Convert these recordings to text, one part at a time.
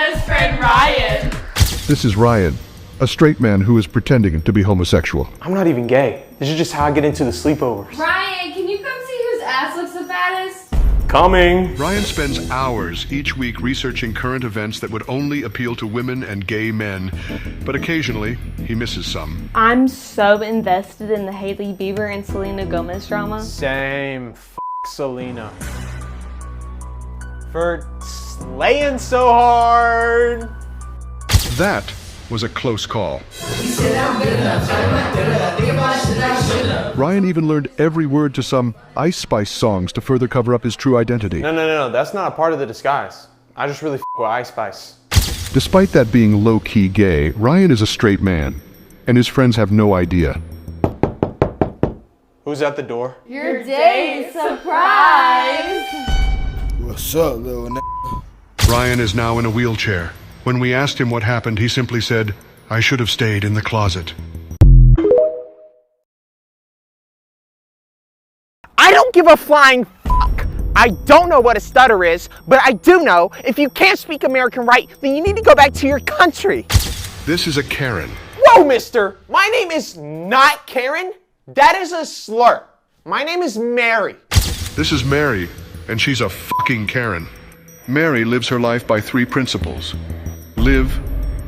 best friend Ryan. This is Ryan, a straight man who is pretending to be homosexual. I'm not even gay. This is just how I get into the sleepovers. Ryan, can you come see whose ass looks the fattest? Coming. Ryan spends hours each week researching current events that would only appeal to women and gay men, but occasionally he misses some. I'm so invested in the Hailey Bieber and Selena Gomez drama. Same. Selena. For slaying so hard. That was a close call. Ryan even learned every word to some Ice Spice songs to further cover up his true identity. No. That's not a part of the disguise. I just really with Ice Spice. Despite that being low-key gay, Ryan is a straight man, and his friends have no idea. Who's at the door? Your date surprise. What's up, little n***? Ryan is now in a wheelchair. When we asked him what happened, he simply said, "I should have stayed in the closet." I don't give a flying fuck. I don't know what a stutter is, but I do know if you can't speak American right, then you need to go back to your country. This is a Karen. Whoa, mister. My name is not Karen. That is a slur. My name is Mary. This is Mary, and she's a fucking Karen. Mary lives her life by 3 principles. Live,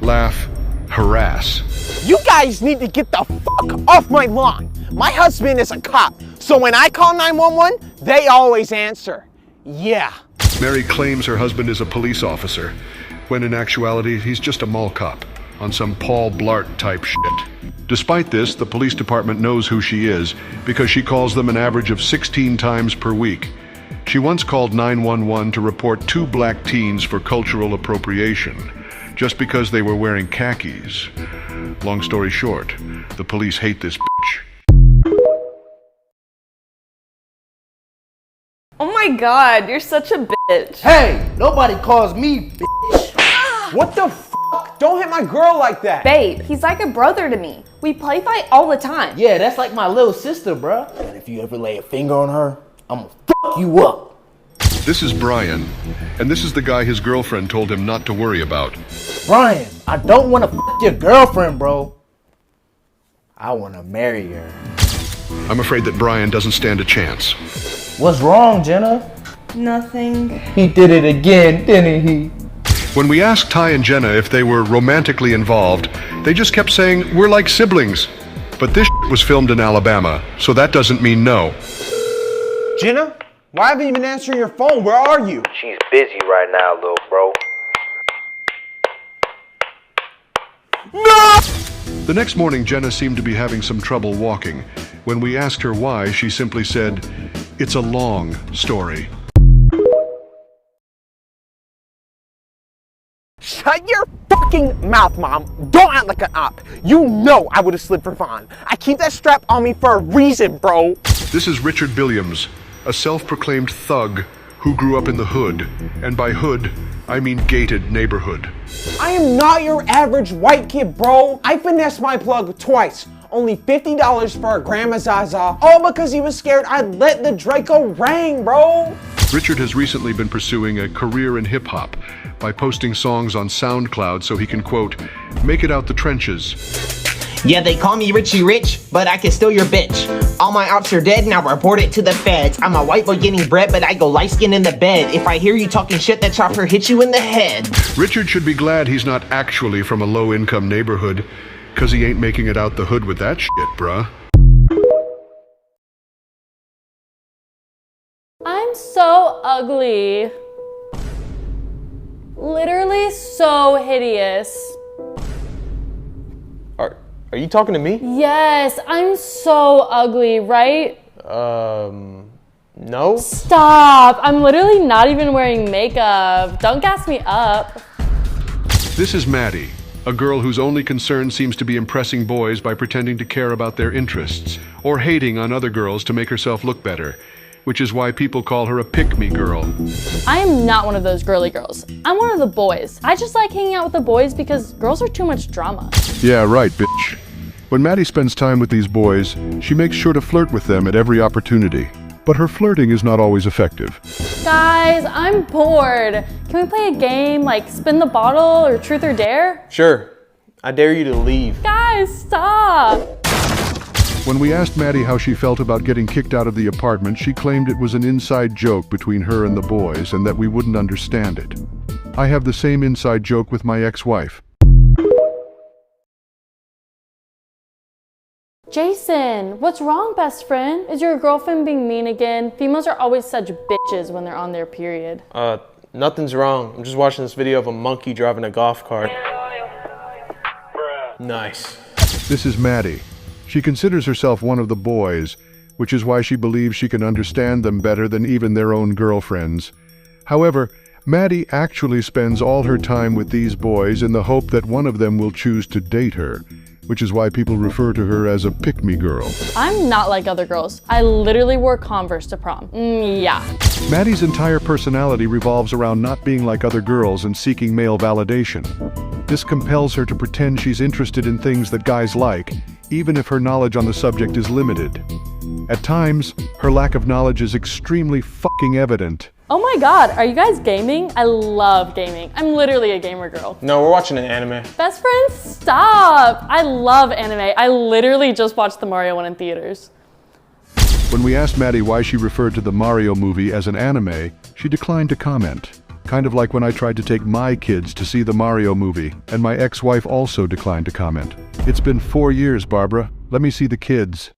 laugh, harass. You guys need to get the fuck off my lawn. My husband is a cop, so when I call 911, they always answer. Yeah. Mary claims her husband is a police officer, when in actuality, he's just a mall cop on some Paul Blart type shit. Despite this, the police department knows who she is because she calls them an average of 16 times per week. She once called 911 to report 2 black teens for cultural appropriation, just because they were wearing khakis. Long story short, the police hate this bitch. Oh my god, you're such a bitch. Hey, nobody calls me bitch. What the fuck? Don't hit my girl like that. Babe, he's like a brother to me. We play fight all the time. Yeah, that's like my little sister, bruh. And if you ever lay a finger on her, I'm gonna fuck you up. This is Brian, and this is the guy his girlfriend told him not to worry about. Brian, I don't wanna fuck your girlfriend, bro. I wanna marry her. I'm afraid that Brian doesn't stand a chance. What's wrong, Jenna? Nothing. He did it again, didn't he? When we asked Ty and Jenna if they were romantically involved, they just kept saying, "We're like siblings." But this was filmed in Alabama, so that doesn't mean no. Jenna? Why haven't you been answering your phone? Where are you? She's busy right now, little bro. The next morning, Jenna seemed to be having some trouble walking. When we asked her why, she simply said, "It's a long story." Shut your fucking mouth, Mom. Don't act like an op. You know I would have slid for Vaughn. I keep that strap on me for a reason, bro. This is Richard Billiams, a self-proclaimed thug who grew up in the hood. And by hood, I mean gated neighborhood. I am not your average white kid, bro. I finessed my plug twice. Only $50 for a Grandma Zaza, all because he was scared I'd let the Draco ring, bro. Richard has recently been pursuing a career in hip-hop by posting songs on SoundCloud so he can, quote, make it out the trenches. Yeah, they call me Richie Rich, but I can steal your bitch. All my ops are dead, now report it to the feds. I'm a white boy getting bread, but I go light skin in the bed. If I hear you talking shit, that chopper hits you in the head. Richard should be glad he's not actually from a low-income neighborhood, cause he ain't making it out the hood with that shit, bruh. I'm so ugly. Literally so hideous. Are you talking to me? Yes, I'm so ugly, right? No. Stop. I'm literally not even wearing makeup. Don't gas me up. This is Maddie, a girl whose only concern seems to be impressing boys by pretending to care about their interests, or hating on other girls to make herself look better, which is why people call her a pick-me girl. I am not one of those girly girls. I'm one of the boys. I just like hanging out with the boys because girls are too much drama. Yeah, right, bitch. When Maddie spends time with these boys, she makes sure to flirt with them at every opportunity. but her flirting is not always effective. Guys, I'm bored. Can we play a game like spin the bottle or truth or dare? Sure. I dare you to leave. Guys, stop. When we asked Maddie how she felt about getting kicked out of the apartment, she claimed it was an inside joke between her and the boys and that we wouldn't understand it. I have the same inside joke with my ex-wife. Jason, what's wrong, best friend? Is your girlfriend being mean again? Females are always such bitches when they're on their period. Nothing's wrong. I'm just watching this video of a monkey driving a golf cart. Nice. This is Maddie. She considers herself one of the boys, which is why she believes she can understand them better than even their own girlfriends. However, Maddie actually spends all her time with these boys in the hope that one of them will choose to date her, which is why people refer to her as a pick-me girl. I'm not like other girls. I literally wore Converse to prom. Yeah. Maddie's entire personality revolves around not being like other girls and seeking male validation. This compels her to pretend she's interested in things that guys like, even if her knowledge on the subject is limited. At times, her lack of knowledge is extremely fucking evident. Oh my god, are you guys gaming? I love gaming. I'm literally a gamer girl. No, we're watching an anime. Best friend, stop! I love anime. I literally just watched the Mario one in theaters. When we asked Maddie why she referred to the Mario movie as an anime, she declined to comment. Kind of like when I tried to take my kids to see the Mario movie, and my ex-wife also declined to comment. It's been 4 years, Barbara. Let me see the kids.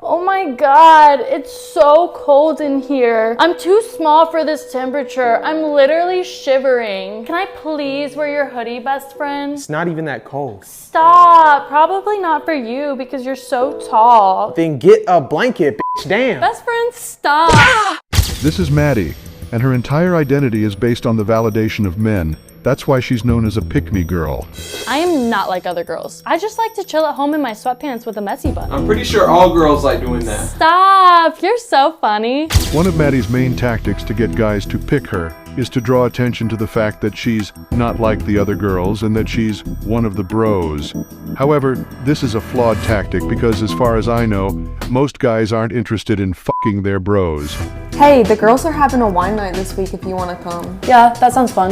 Oh my god, it's so cold in here. I'm too small for this temperature. I'm literally shivering. Can I please wear your hoodie, best friend? It's not even that cold. Stop. Probably not for you because you're so tall. Then get a blanket, bitch, damn. Best friend, stop. This is Maddie, and her entire identity is based on the validation of men. That's why she's known as a pick-me girl. I am not like other girls. I just like to chill at home in my sweatpants with a messy bun. I'm pretty sure all girls like doing that. Stop. You're so funny. One of Maddie's main tactics to get guys to pick her is to draw attention to the fact that she's not like the other girls and that she's one of the bros. However, this is a flawed tactic because as far as I know, most guys aren't interested in fucking their bros. Hey, the girls are having a wine night this week if you want to come. Yeah, that sounds fun.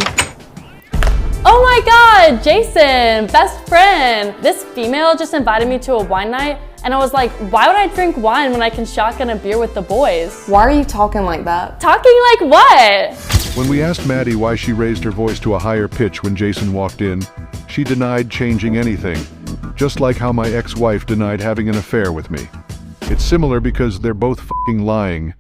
Oh my god, Jason, best friend. This female just invited me to a wine night and I was like, why would I drink wine when I can shotgun a beer with the boys? Why are you talking like that? Talking like what? When we asked Maddie why she raised her voice to a higher pitch when Jason walked in, she denied changing anything, just like how my ex-wife denied having an affair with me. It's similar because they're both fucking lying.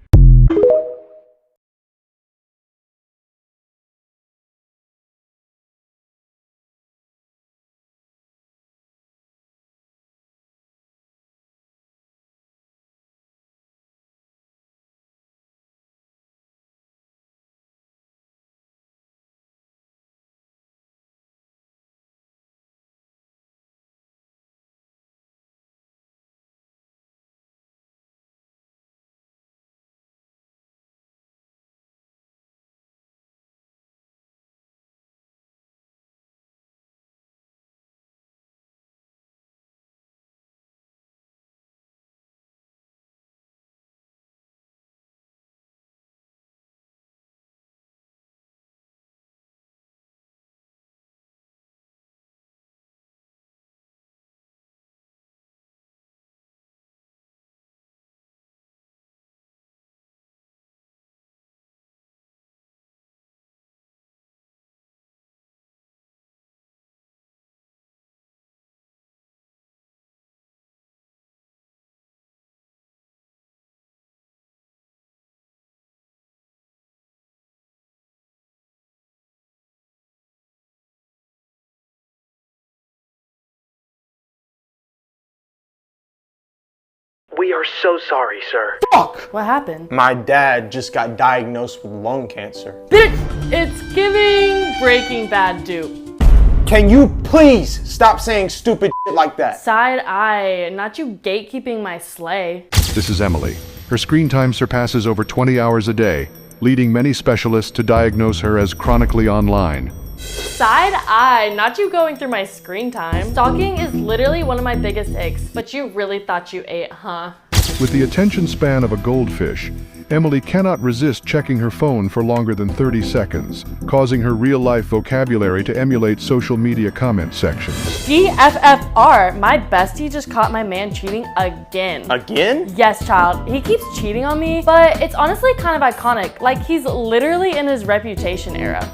We are so sorry, sir. Fuck! What happened? My dad just got diagnosed with lung cancer. Bitch, it's giving Breaking Bad dupe. Can you please stop saying stupid shit like that? Side eye, not you gatekeeping my sleigh. This is Emily. Her screen time surpasses over 20 hours a day, leading many specialists to diagnose her as chronically online. Side eye, not you going through my screen time. Stalking is literally one of my biggest icks, but you really thought you ate, huh? With the attention span of a goldfish, Emily cannot resist checking her phone for longer than 30 seconds, causing her real-life vocabulary to emulate social media comment sections. DFFR, my bestie just caught my man cheating again. Again? Yes, child. He keeps cheating on me, but it's honestly kind of iconic. Like, he's literally in his reputation era.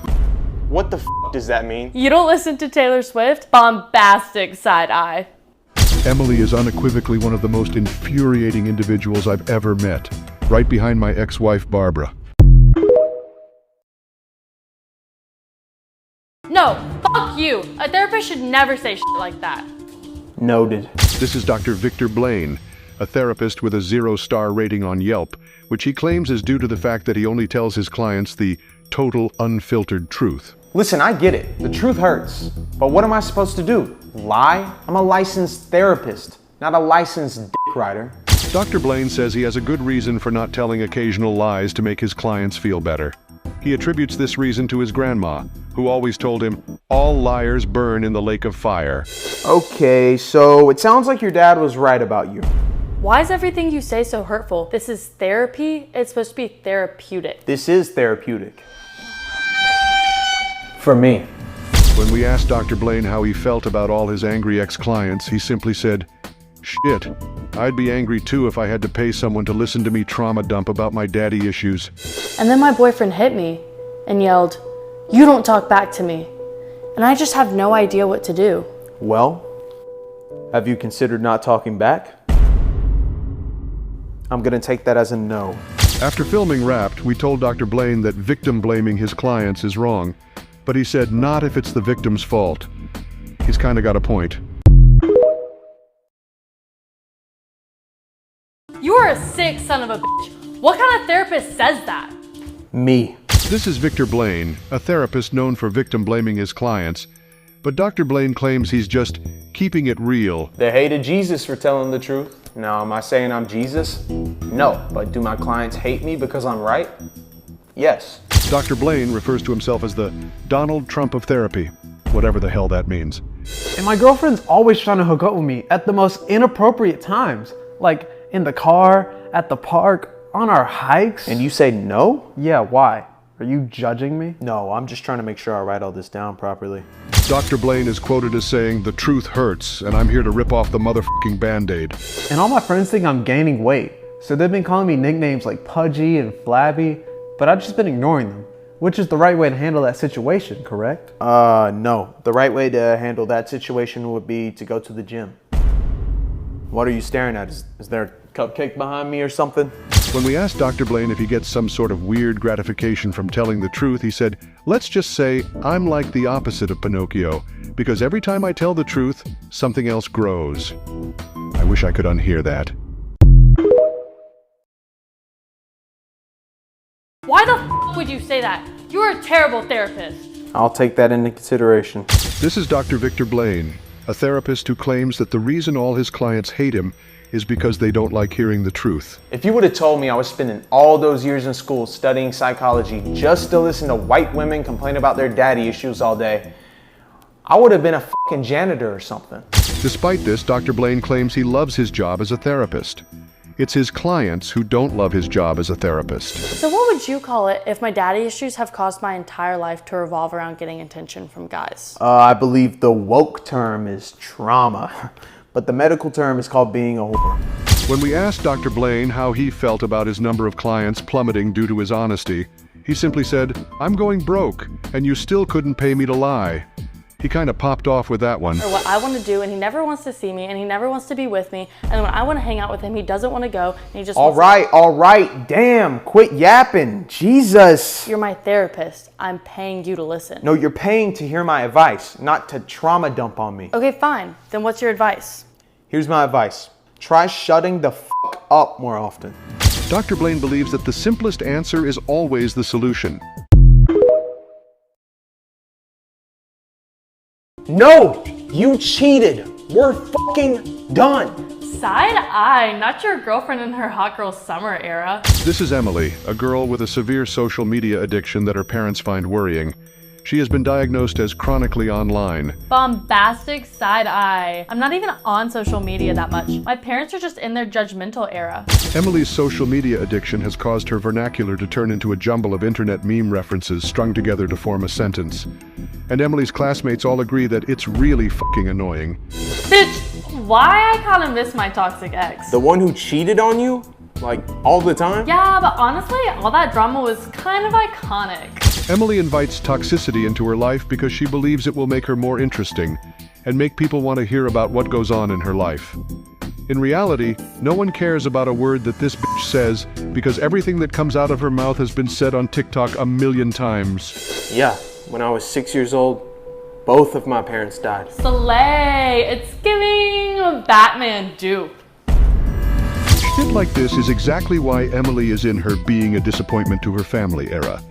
What the f does that mean? You don't listen to Taylor Swift? Bombastic side eye. Emily is unequivocally one of the most infuriating individuals I've ever met, right behind my ex-wife Barbara. No, fuck you. A therapist should never say shit like that. Noted. This is Dr. Victor Blaine, a therapist with a 0-star rating on Yelp, which he claims is due to the fact that he only tells his clients the total, unfiltered truth. Listen, I get it. The truth hurts. But what am I supposed to do? Lie? I'm a licensed therapist, not a licensed dick rider. Dr. Blaine says he has a good reason for not telling occasional lies to make his clients feel better. He attributes this reason to his grandma, who always told him, "All liars burn in the lake of fire." Okay, so it sounds like your dad was right about you. Why is everything you say so hurtful? This is therapy. It's supposed to be therapeutic. This is therapeutic. For me. When we asked Dr. Blaine how he felt about all his angry ex-clients, he simply said, "Shit, I'd be angry too if I had to pay someone to listen to me trauma dump about my daddy issues." And then my boyfriend hit me and yelled, "You don't talk back to me." And I just have no idea what to do. Well, have you considered not talking back? I'm gonna take that as a no. After filming Wrapped, we told Dr. Blaine that victim blaming his clients is wrong, but he said not if it's the victim's fault. He's kinda got a point. You are a sick son of a bitch. What kind of therapist says that? Me. This is Victor Blaine, a therapist known for victim blaming his clients, but Dr. Blaine claims he's just keeping it real. They hated Jesus for telling the truth. Now, am I saying I'm Jesus? No, but do my clients hate me because I'm right? Yes. Dr. Blaine refers to himself as the Donald Trump of therapy, whatever the hell that means. And my girlfriend's always trying to hook up with me at the most inappropriate times, like in the car, at the park, on our hikes. And you say no? Yeah, why? Are you judging me? No, I'm just trying to make sure I write all this down properly. Dr. Blaine is quoted as saying, "The truth hurts, and I'm here to rip off the motherfucking Band-Aid." And all my friends think I'm gaining weight, so they've been calling me nicknames like Pudgy and Flabby, but I've just been ignoring them, which is the right way to handle that situation, correct? No. The right way to handle that situation would be to go to the gym. What are you staring at? Is there a cupcake behind me or something? When we asked Dr. Blaine if he gets some sort of weird gratification from telling the truth, he said, "Let's just say I'm like the opposite of Pinocchio, because every time I tell the truth, something else grows." I wish I could unhear that. Why the f would you say that? You're a terrible therapist. I'll take that into consideration. This is Dr. Victor Blaine, a therapist who claims that the reason all his clients hate him is because they don't like hearing the truth. If you would have told me I was spending all those years in school studying psychology just to listen to white women complain about their daddy issues all day, I would have been a fucking janitor or something. Despite this, Dr. Blaine claims he loves his job as a therapist. It's his clients who don't love his job as a therapist. So what would you call it if my daddy issues have caused my entire life to revolve around getting attention from guys? I believe the woke term is trauma, but the medical term is called being a whore. When we asked Dr. Blaine how he felt about his number of clients plummeting due to his honesty, he simply said, "I'm going broke, and you still couldn't pay me to lie." He kind of popped off with that one. Or what I want to do, and he never wants to see me, and he never wants to be with me, and when I want to hang out with him, he doesn't want to go, and he just All right, damn, quit yapping, Jesus. You're my therapist. I'm paying you to listen. No, you're paying to hear my advice, not to trauma dump on me. Okay, fine. Then what's your advice? Here's my advice. Try shutting the fuck up more often. Dr. Blaine believes that the simplest answer is always the solution. No, you cheated. We're fucking done. Side eye, not your girlfriend in her hot girl summer era. This is Emily, a girl with a severe social media addiction that her parents find worrying. She has been diagnosed as chronically online. Bombastic side eye. I'm not even on social media that much. My parents are just in their judgmental era. Emily's social media addiction has caused her vernacular to turn into a jumble of internet meme references strung together to form a sentence. And Emily's classmates all agree that it's really fucking annoying. Bitch, why I kinda miss my toxic ex. The one who cheated on you? Like, all the time? Yeah, but honestly, all that drama was kind of iconic. Emily invites toxicity into her life because she believes it will make her more interesting and make people want to hear about what goes on in her life. In reality, no one cares about a word that this bitch says because everything that comes out of her mouth has been said on TikTok 1,000,000 times. Yeah, when I was 6 years old, both of my parents died. Slay, it's giving Batman dupe. Shit like this is exactly why Emily is in her being a disappointment to her family era.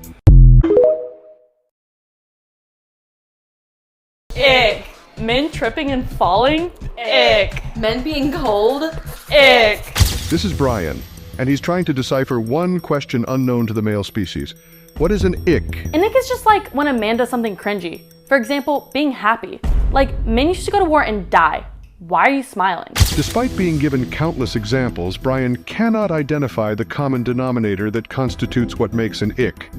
Ick. Men tripping and falling? Ick. Men being cold? Ick. This is Brian, and he's trying to decipher one question unknown to the male species. What is an ick? An ick is just like when a man does something cringy. For example, being happy. Like, men used to go to war and die. Why are you smiling? Despite being given countless examples, Brian cannot identify the common denominator that constitutes what makes an ick.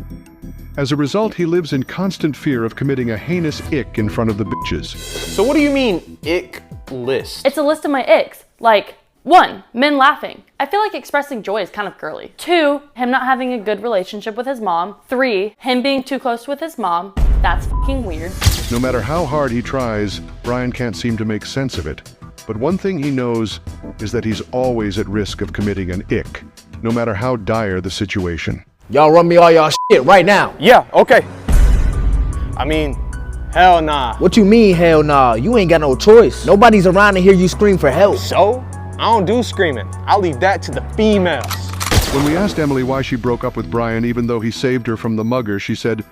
As a result, he lives in constant fear of committing a heinous ick in front of the bitches. So what do you mean, ick list? It's a list of my icks. Like, 1, men laughing. I feel like expressing joy is kind of girly. 2, him not having a good relationship with his mom. 3, him being too close with his mom. That's fucking weird. No matter how hard he tries, Brian can't seem to make sense of it. But one thing he knows is that he's always at risk of committing an ick, no matter how dire the situation. Y'all run me all y'all shit right now. Yeah, okay. I mean, hell nah. What you mean, hell nah? You ain't got no choice. Nobody's around to hear you scream for help. So? I don't do screaming. I'll leave that to the females. When we asked Emily why she broke up with Brian even though he saved her from the mugger, she said,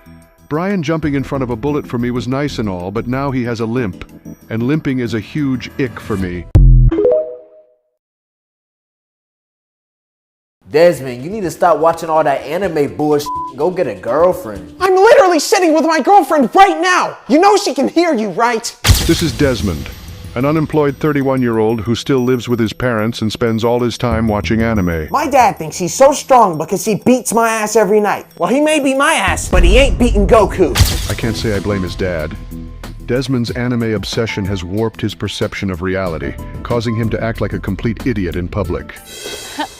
"Brian jumping in front of a bullet for me was nice and all, but now he has a limp, and limping is a huge ick for me." Desmond, you need to stop watching all that anime bullshit. Go get a girlfriend. I'm literally sitting with my girlfriend right now. You know she can hear you, right? This is Desmond, an unemployed 31-year-old who still lives with his parents and spends all his time watching anime. My dad thinks he's so strong because he beats my ass every night. Well, he may beat my ass, but he ain't beating Goku. I can't say I blame his dad. Desmond's anime obsession has warped his perception of reality, causing him to act like a complete idiot in public.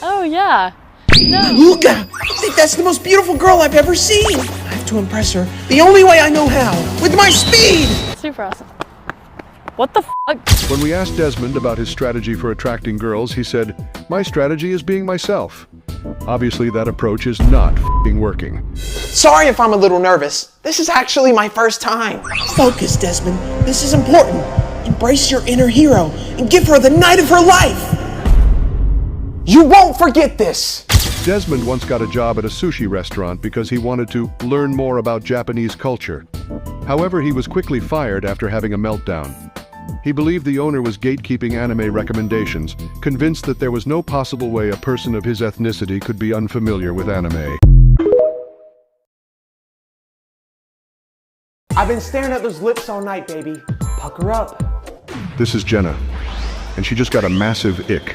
Oh yeah. No. Luca, I think that's the most beautiful girl I've ever seen. I have to impress her the only way I know how, with my speed. Super awesome. What the fuck? When we asked Desmond about his strategy for attracting girls, he said, "My strategy is being myself." Obviously, that approach is not f***ing working. Sorry if I'm a little nervous. This is actually my first time. Focus, Desmond. This is important. Embrace your inner hero and give her the night of her life. You won't forget this. Desmond once got a job at a sushi restaurant because he wanted to learn more about Japanese culture. However, he was quickly fired after having a meltdown. He believed the owner was gatekeeping anime recommendations, convinced that there was no possible way a person of his ethnicity could be unfamiliar with anime. I've been staring at those lips all night, baby. Pucker up. This is Jenna, and she just got a massive ick.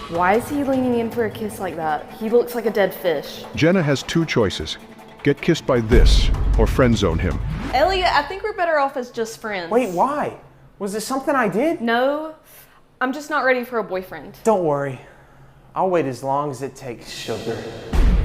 Why is he leaning in for a kiss like that? He looks like a dead fish. Jenna has two choices. Get kissed by this, or friend zone him. Elliot, I think we're better off as just friends. Wait, why? Was it something I did? No, I'm just not ready for a boyfriend. Don't worry. I'll wait as long as it takes, sugar.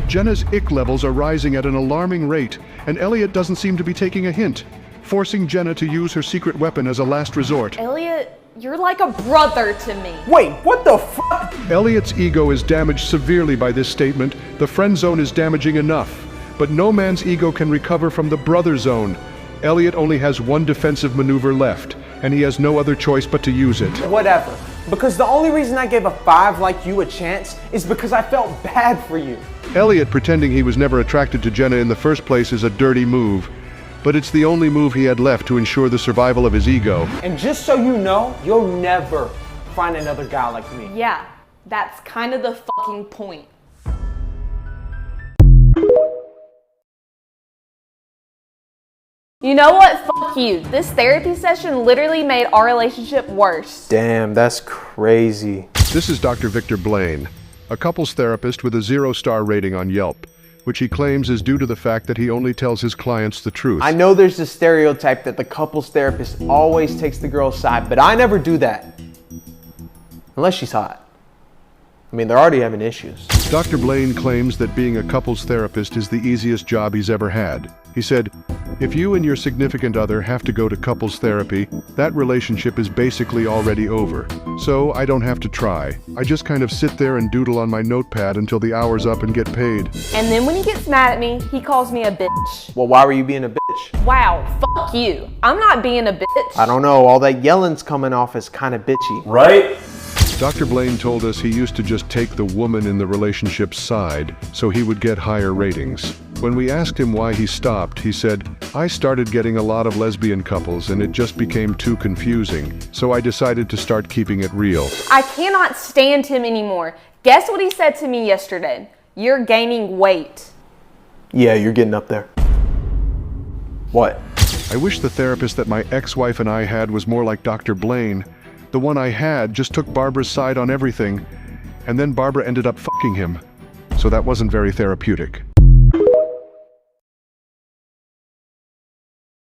Jenna's ick levels are rising at an alarming rate, and Elliot doesn't seem to be taking a hint, forcing Jenna to use her secret weapon as a last resort. Elliot, you're like a brother to me. Wait, what the fuck? Elliot's ego is damaged severely by this statement. The friend zone is damaging enough, but no man's ego can recover from the brother zone. Elliot only has one defensive maneuver left, and he has no other choice but to use it. Whatever. Because the only reason I gave a 5 like you a chance is because I felt bad for you. Elliot pretending he was never attracted to Jenna in the first place is a dirty move, but it's the only move he had left to ensure the survival of his ego. And just so you know, you'll never find another guy like me. Yeah, that's kind of the fucking point. You know what? Fuck you. This therapy session literally made our relationship worse. Damn, that's crazy. This is Dr. Victor Blaine, a couples therapist with a 0-star rating on Yelp, which he claims is due to the fact that he only tells his clients the truth. I know there's this stereotype that the couples therapist always takes the girl's side, but I never do that. Unless she's hot. I mean, they're already having issues. Dr. Blaine claims that being a couples therapist is the easiest job he's ever had. He said, if you and your significant other have to go to couples therapy, that relationship is basically already over. So I don't have to try. I just kind of sit there and doodle on my notepad until the hour's up and get paid. And then when he gets mad at me, he calls me a bitch. Well, why were you being a bitch? Wow, fuck you. I'm not being a bitch. I don't know, all that yelling's coming off as kind of bitchy. Right? Dr. Blaine told us he used to just take the woman in the relationship's side so he would get higher ratings. When we asked him why he stopped, he said, I started getting a lot of lesbian couples and it just became too confusing, so I decided to start keeping it real. I cannot stand him anymore. Guess what he said to me yesterday? You're gaining weight. Yeah, you're getting up there. What? I wish the therapist that my ex-wife and I had was more like Dr. Blaine. The one I had just took Barbara's side on everything, and then Barbara ended up fucking him. So that wasn't very therapeutic.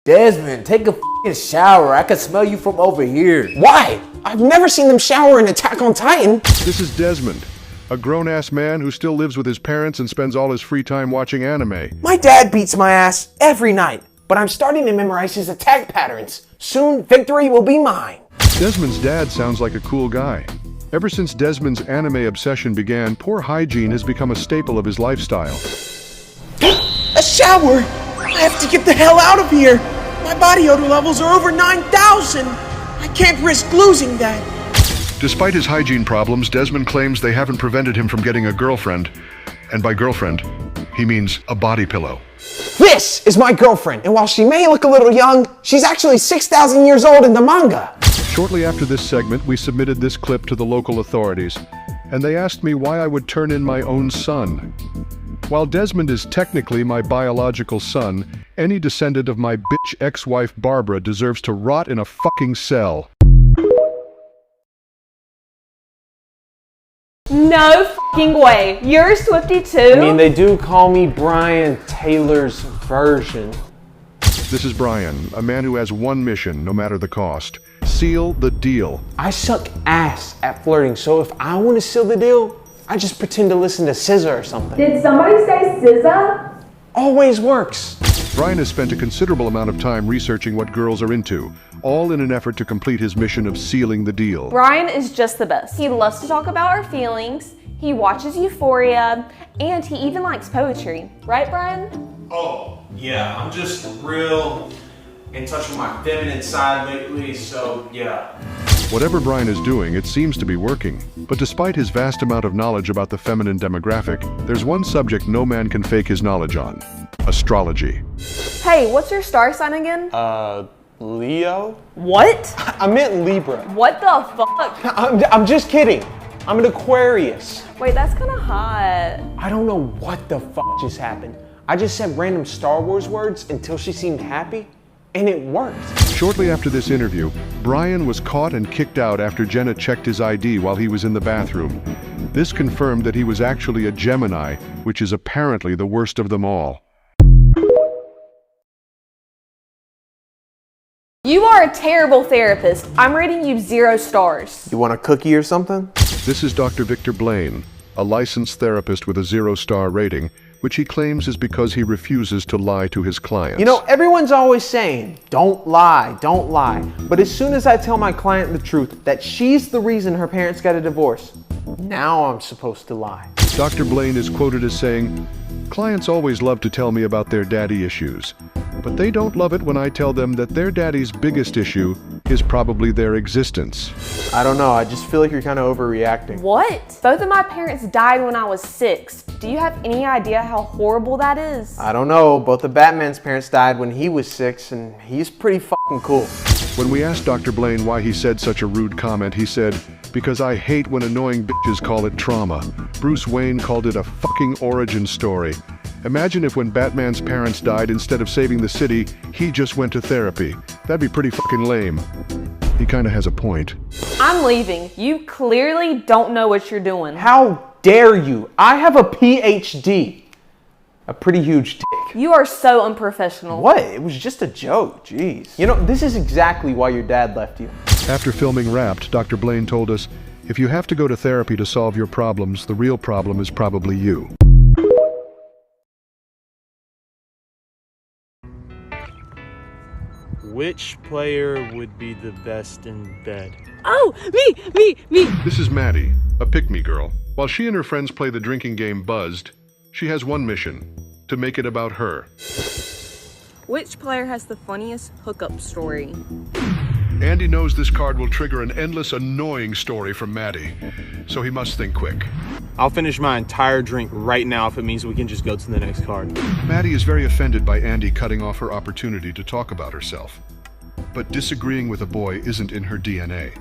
Desmond, take a f***ing shower. I can smell you from over here. Why? I've never seen them shower in Attack on Titan. This is Desmond, a grown-ass man who still lives with his parents and spends all his free time watching anime. My dad beats my ass every night, but I'm starting to memorize his attack patterns. Soon, victory will be mine. Desmond's dad sounds like a cool guy. Ever since Desmond's anime obsession began, poor hygiene has become a staple of his lifestyle. A shower! I have to get the hell out of here! My body odor levels are over 9,000! I can't risk losing that! Despite his hygiene problems, Desmond claims they haven't prevented him from getting a girlfriend. And by girlfriend, he means a body pillow. This is my girlfriend, and while she may look a little young, she's actually 6,000 years old in the manga. Shortly after this segment, we submitted this clip to the local authorities, and they asked me why I would turn in my own son. While Desmond is technically my biological son, any descendant of my bitch ex-wife Barbara deserves to rot in a fucking cell. No fucking way. You're a Swiftie too? I mean, they do call me Brian Taylor's version. This is Brian, a man who has one mission, no matter the cost. Seal the deal. I suck ass at flirting, so if I want to seal the deal, I just pretend to listen to SZA or something. Did somebody say SZA? Always works. Brian has spent a considerable amount of time researching what girls are into, all in an effort to complete his mission of sealing the deal. Brian is just the best. He loves to talk about our feelings, he watches Euphoria, and he even likes poetry. Right, Brian? Oh, yeah, I'm just real in touch with my feminine side lately, so yeah. Whatever Brian is doing, it seems to be working. But despite his vast amount of knowledge about the feminine demographic, there's one subject no man can fake his knowledge on: astrology. Hey, what's your star sign again? Leo? What? I meant Libra. What the fuck? I'm just kidding. I'm an Aquarius. Wait, that's kind of hot. I don't know what the fuck just happened. I just said random Star Wars words until she seemed happy, and it worked. Shortly after this interview, Brian was caught and kicked out after Jenna checked his ID while he was in the bathroom. This confirmed that he was actually a Gemini, which is apparently the worst of them all. You are a terrible therapist. I'm rating you 0 stars. You want a cookie or something? This is Dr. Victor Blaine, a licensed therapist with a 0-star rating, which he claims is because he refuses to lie to his clients. You know, everyone's always saying, don't lie, don't lie. But as soon as I tell my client the truth, that she's the reason her parents got a divorce, now I'm supposed to lie. Dr. Blaine is quoted as saying, "Clients always love to tell me about their daddy issues, but they don't love it when I tell them that their daddy's biggest issue is probably their existence." I don't know, I just feel like you're kind of overreacting. What? Both of my parents died when I was 6. Do you have any idea how horrible that is? I don't know, both of Batman's parents died when he was 6, and he's pretty fucking cool. When we asked Dr. Blaine why he said such a rude comment, he said, "Because I hate when annoying bitches call it trauma. Bruce Wayne called it a fucking origin story. Imagine if when Batman's parents died, instead of saving the city, he just went to therapy. That'd be pretty fucking lame. He kinda has a point. I'm leaving. You clearly don't know what you're doing. How dare you? I have a PhD. A pretty huge dick. You are so unprofessional. What? It was just a joke, jeez. You know, this is exactly why your dad left you. After filming Wrapped, Dr. Blaine told us, if you have to go to therapy to solve your problems, the real problem is probably you. Which player would be the best in bed? Oh, me. This is Maddie, a pick-me girl. While she and her friends play the drinking game Buzzed, she has one mission, to make it about her. Which player has the funniest hookup story? Andy knows this card will trigger an endless, annoying story from Maddie, so he must think quick. I'll finish my entire drink right now if it means we can just go to the next card. Maddie is very offended by Andy cutting off her opportunity to talk about herself. But disagreeing with a boy isn't in her DNA.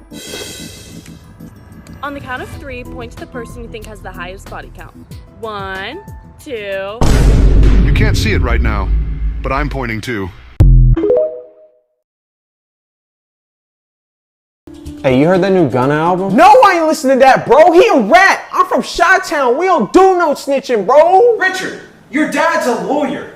On the count of 3, point to the person you think has the highest body count. 1, 2. You can't see it right now, but I'm pointing too. Hey, you heard that new Gunna album? No, I ain't listening to that, bro. He a rat. I'm from Chi-Town. We don't do no snitching, bro. Richard, your dad's a lawyer.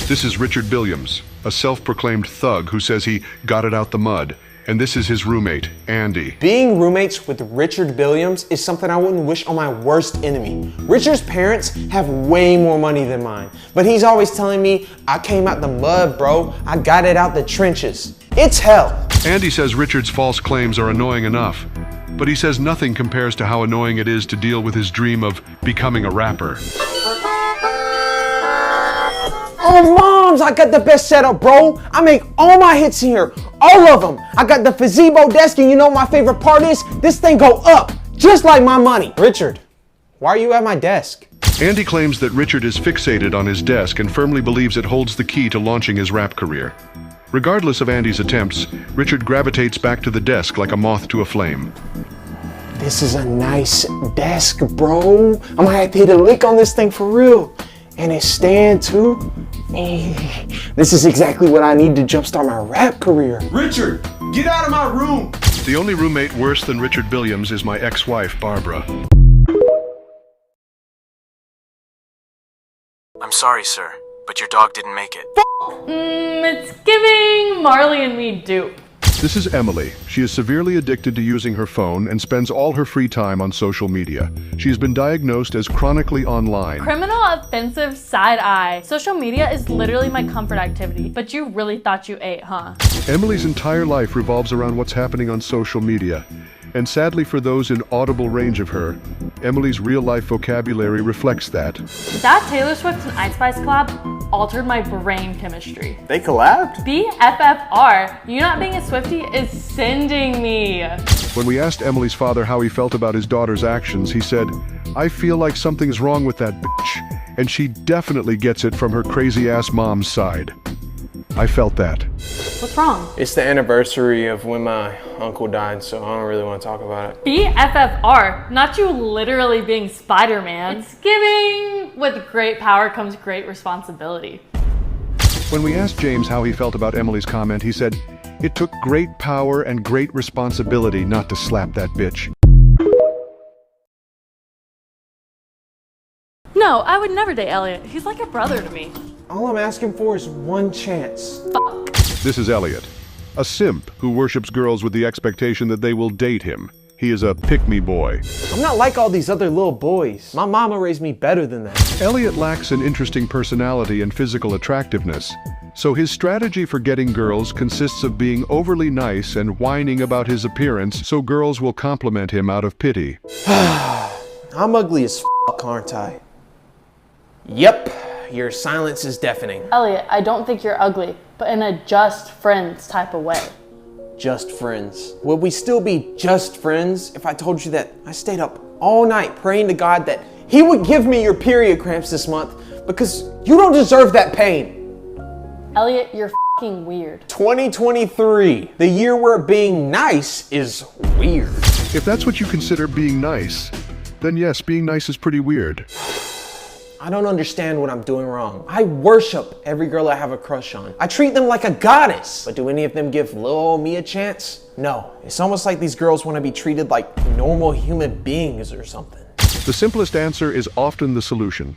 This is Richard Billiams, a self-proclaimed thug who says he got it out the mud. And this is his roommate, Andy. Being roommates with Richard Billiams is something I wouldn't wish on my worst enemy. Richard's parents have way more money than mine, but he's always telling me, I came out the mud, bro. I got it out the trenches. It's hell. Andy says Richard's false claims are annoying enough, but he says nothing compares to how annoying it is to deal with his dream of becoming a rapper. Oh, moms, I got the best setup, bro. I make all my hits here, all of them. I got the Fazebo desk, and you know what my favorite part is? This thing go up, just like my money. Richard, why are you at my desk? Andy claims that Richard is fixated on his desk and firmly believes it holds the key to launching his rap career. Regardless of Andy's attempts, Richard gravitates back to the desk like a moth to a flame. This is a nice desk, bro. I'm gonna have to hit a lick on this thing for real. And it stand too. This is exactly what I need to jumpstart my rap career. Richard, get out of my room. The only roommate worse than Richard Billiams is my ex-wife, Barbara. I'm sorry, sir, but your dog didn't make it. It's giving Marley and me dupe. This is Emily. She is severely addicted to using her phone and spends all her free time on social media. She has been diagnosed as chronically online. Criminal offensive side eye. Social media is literally my comfort activity, but you really thought you ate, huh? Emily's entire life revolves around what's happening on social media. And sadly for those in audible range of her, Emily's real-life vocabulary reflects that. That Taylor Swift and Ice Spice collab altered my brain chemistry. They collabed? BFFR. You not being a Swiftie is sending me. When we asked Emily's father how he felt about his daughter's actions, he said, I feel like something's wrong with that bitch, and she definitely gets it from her crazy-ass mom's side. I felt that. What's wrong? It's the anniversary of when my uncle died, so I don't really want to talk about it. BFFR, not you literally being Spider-Man. It's giving, with great power comes great responsibility. When we asked James how he felt about Emily's comment, he said, it took great power and great responsibility not to slap that bitch. No, I would never date Elliot. He's like a brother to me. All I'm asking for is one chance. Fuck. This is Elliot, a simp who worships girls with the expectation that they will date him. He is a pick-me boy. I'm not like all these other little boys. My mama raised me better than that. Elliot lacks an interesting personality and physical attractiveness, so his strategy for getting girls consists of being overly nice and whining about his appearance so girls will compliment him out of pity. I'm ugly as f***, aren't I? Yep, your silence is deafening. Elliot, I don't think you're ugly, but in a just friends type of way. Just friends. Would we still be just friends if I told you that I stayed up all night praying to God that He would give me your period cramps this month because you don't deserve that pain? Elliot, you're f***ing weird. 2023, the year where being nice is weird. If that's what you consider being nice, then yes, being nice is pretty weird. I don't understand what I'm doing wrong. I worship every girl I have a crush on. I treat them like a goddess. But do any of them give little old me a chance? No. It's almost like these girls want to be treated like normal human beings or something. The simplest answer is often the solution.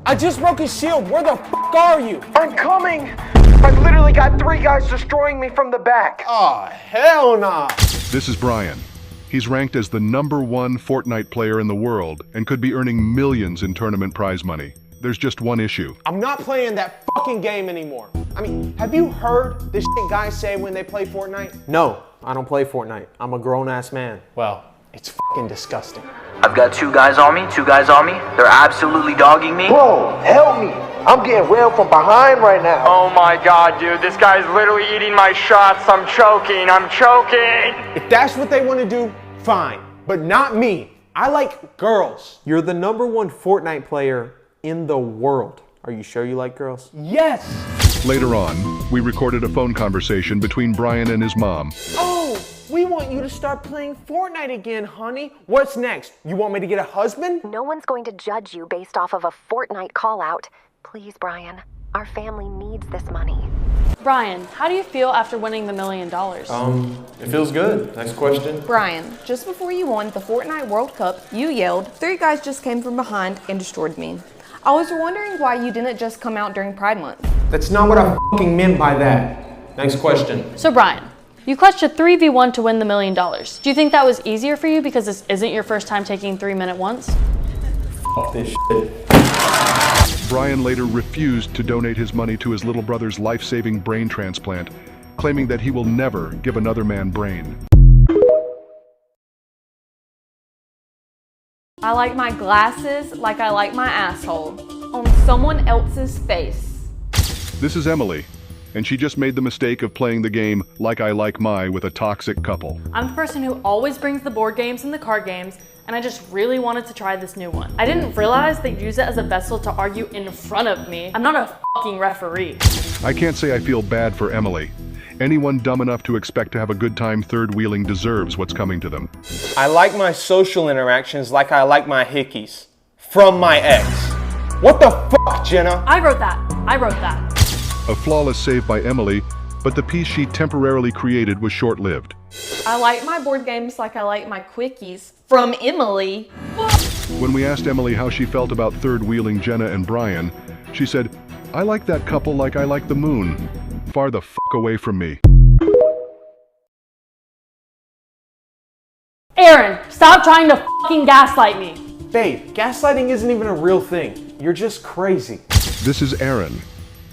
I just broke his shield. Where the f are you? I'm coming! I've literally got 3 guys destroying me from the back. Oh, hell nah. This is Brian. He's ranked as the #1 Fortnite player in the world and could be earning millions in tournament prize money. There's just one issue. I'm not playing that fucking game anymore. I mean, have you heard this shit guys say when they play Fortnite? No, I don't play Fortnite. I'm a grown-ass man. Well, it's fucking disgusting. I've got 2 guys on me. They're absolutely dogging me. Bro, help me. I'm getting railed from behind right now. Oh my god, dude. This guy's literally eating my shots. I'm choking. If that's what they want to do, fine. But not me. I like girls. You're the #1 Fortnite player in the world. Are you sure you like girls? Yes. Later on, we recorded a phone conversation between Brian and his mom. Oh, we want you to start playing Fortnite again, honey. What's next? You want me to get a husband? No one's going to judge you based off of a Fortnite call-out. Please, Brian. Our family needs this money. Brian, how do you feel after winning the $1 million? It feels good. Next question. Brian, just before you won the Fortnite World Cup, you yelled, 3 guys just came from behind and destroyed me. I was wondering why you didn't just come out during Pride Month. That's not what I fucking meant by that. Next question. So Brian, you clutched a 3v1 to win the $1 million. Do you think that was easier for you because this isn't your first time taking 3-minute ones? Fuck this shit. Brian later refused to donate his money to his little brother's life-saving brain transplant, claiming that he will never give another man brain. I like my glasses like I like my asshole. On someone else's face. This is Emily, and she just made the mistake of playing the game Like I Like My with a toxic couple. I'm the person who always brings the board games and the card games, and I just really wanted to try this new one. I didn't realize they'd use it as a vessel to argue in front of me. I'm not a fucking referee. I can't say I feel bad for Emily. Anyone dumb enough to expect to have a good time third-wheeling deserves what's coming to them. I like my social interactions like I like my hickeys. From my ex. What the fuck, Jenna? I wrote that. A flawless save by Emily, but the piece she temporarily created was short-lived. I like my board games like I like my quickies. From Emily. When we asked Emily how she felt about third-wheeling Jenna and Brian, she said, "I like that couple like I like the moon. Far the fuck away from me." Aaron, stop trying to fucking gaslight me. Babe, gaslighting isn't even a real thing. You're just crazy. This is Aaron,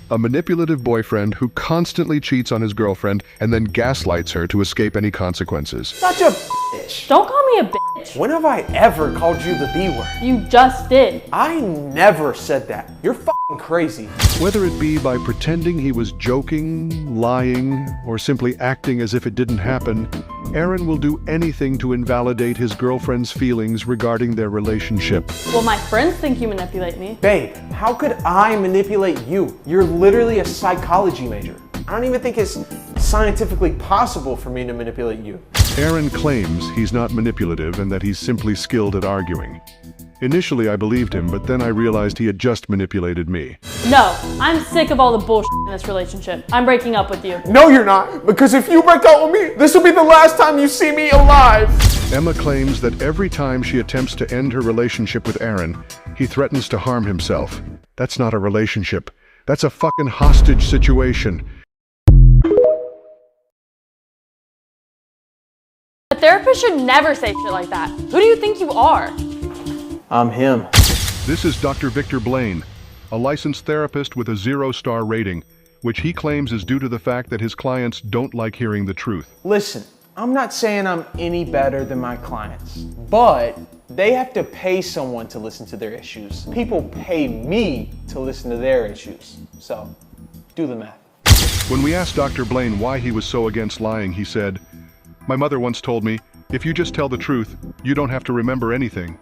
a manipulative boyfriend who constantly cheats on his girlfriend and then gaslights her to escape any consequences. Such a bitch. Don't call me a bitch. When have I ever called you the B word? You just did. I never said that. You're fucking crazy. Whether it be by pretending he was joking, lying, or simply acting as if it didn't happen, Aaron will do anything to invalidate his girlfriend's feelings regarding their relationship. Well, my friends think you manipulate me. Babe, how could I manipulate you? You're literally a psychology major. I don't even think it's scientifically possible for me to manipulate you. Aaron claims he's not manipulative and that he's simply skilled at arguing. Initially, I believed him, but then I realized he had just manipulated me. No, I'm sick of all the bullshit in this relationship. I'm breaking up with you. No, you're not, because if you break up with me, this will be the last time you see me alive. Emma claims that every time she attempts to end her relationship with Aaron, he threatens to harm himself. That's not a relationship. That's a fucking hostage situation. A therapist should never say shit like that. Who do you think you are? I'm him. This is Dr. Victor Blaine, a licensed therapist with a 0-star rating, which he claims is due to the fact that his clients don't like hearing the truth. Listen, I'm not saying I'm any better than my clients, but they have to pay someone to listen to their issues. People pay me to listen to their issues. So, do the math. When we asked Dr. Blaine why he was so against lying, he said, "My mother once told me, if you just tell the truth, you don't have to remember anything.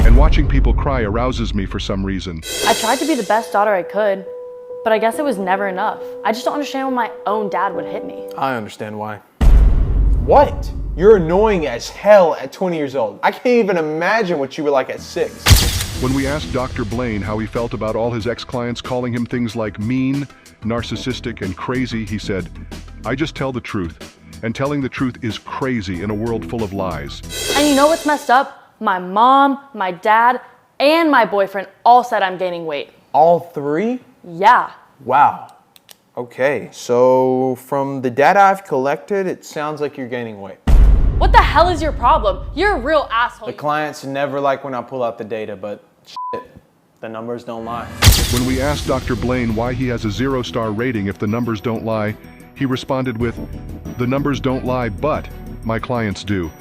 And watching people cry arouses me for some reason." I tried to be the best daughter I could, but I guess it was never enough. I just don't understand why my own dad would hit me. I understand why. What? You're annoying as hell at 20 years old. I can't even imagine what you were like at 6. When we asked Dr. Blaine how he felt about all his ex-clients calling him things like mean, narcissistic, and crazy, he said, "I just tell the truth. And telling the truth is crazy in a world full of lies." And you know what's messed up? My mom, my dad, and my boyfriend all said I'm gaining weight. All 3? Yeah. Wow. Okay, so from the data I've collected, it sounds like you're gaining weight. What the hell is your problem? You're a real asshole. The clients never like when I pull out the data, but shit, the numbers don't lie. When we asked Dr. Blaine why he has a 0-star rating if the numbers don't lie, he responded with, "The numbers don't lie, but my clients do."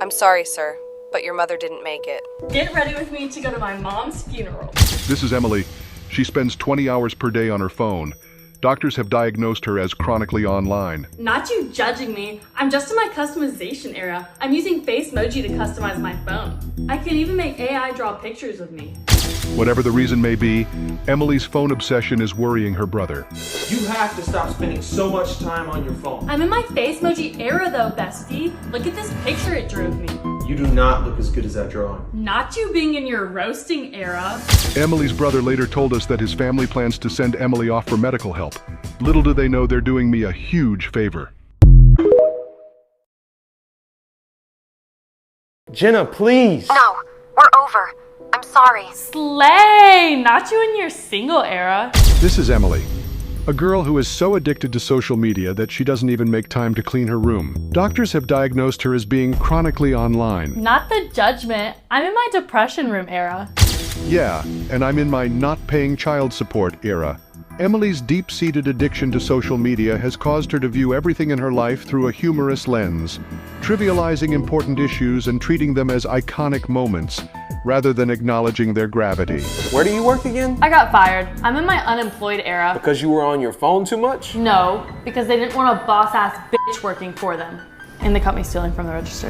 I'm sorry, sir, but your mother didn't make it. Get ready with me to go to my mom's funeral. This is Emily. She spends 20 hours per day on her phone. Doctors have diagnosed her as chronically online. Not you judging me. I'm just in my customization era. I'm using Facemoji to customize my phone. I can even make AI draw pictures of me. Whatever the reason may be, Emily's phone obsession is worrying her brother. You have to stop spending so much time on your phone. I'm in my Facemoji era though, bestie. Look at this picture it drew of me. You do not look as good as that drawing. Not you being in your roasting era. Emily's brother later told us that his family plans to send Emily off for medical help. Little do they know they're doing me a huge favor. Jenna, please. No, we're over. I'm sorry. Slay! Not you in your single era. This is Emily, a girl who is so addicted to social media that she doesn't even make time to clean her room. Doctors have diagnosed her as being chronically online. Not the judgment. I'm in my depression room era. Yeah, and I'm in my not paying child support era. Emily's deep-seated addiction to social media has caused her to view everything in her life through a humorous lens, trivializing important issues and treating them as iconic moments, rather than acknowledging their gravity. Where do you work again? I got fired. I'm in my unemployed era. Because you were on your phone too much? No, because they didn't want a boss-ass bitch working for them. And they caught me stealing from the register.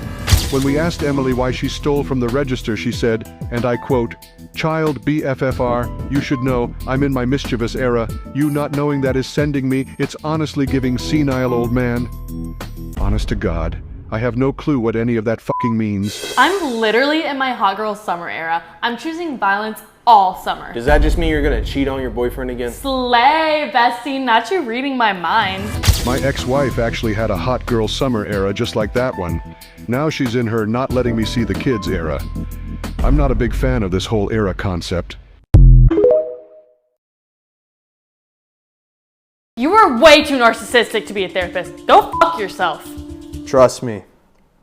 When we asked Emily why she stole from the register, she said, and I quote, "Child BFFR, you should know, I'm in my mischievous era. You not knowing that is sending me, it's honestly giving senile old man." Honest to God, I have no clue what any of that fucking means. I'm literally in my hot girl summer era. I'm choosing violence all summer. Does that just mean you're gonna cheat on your boyfriend again? Slay, bestie, not you reading my mind. My ex-wife actually had a hot girl summer era just like that one. Now she's in her not letting me see the kids era. I'm not a big fan of this whole era concept. You are way too narcissistic to be a therapist. Go fuck yourself. Trust me,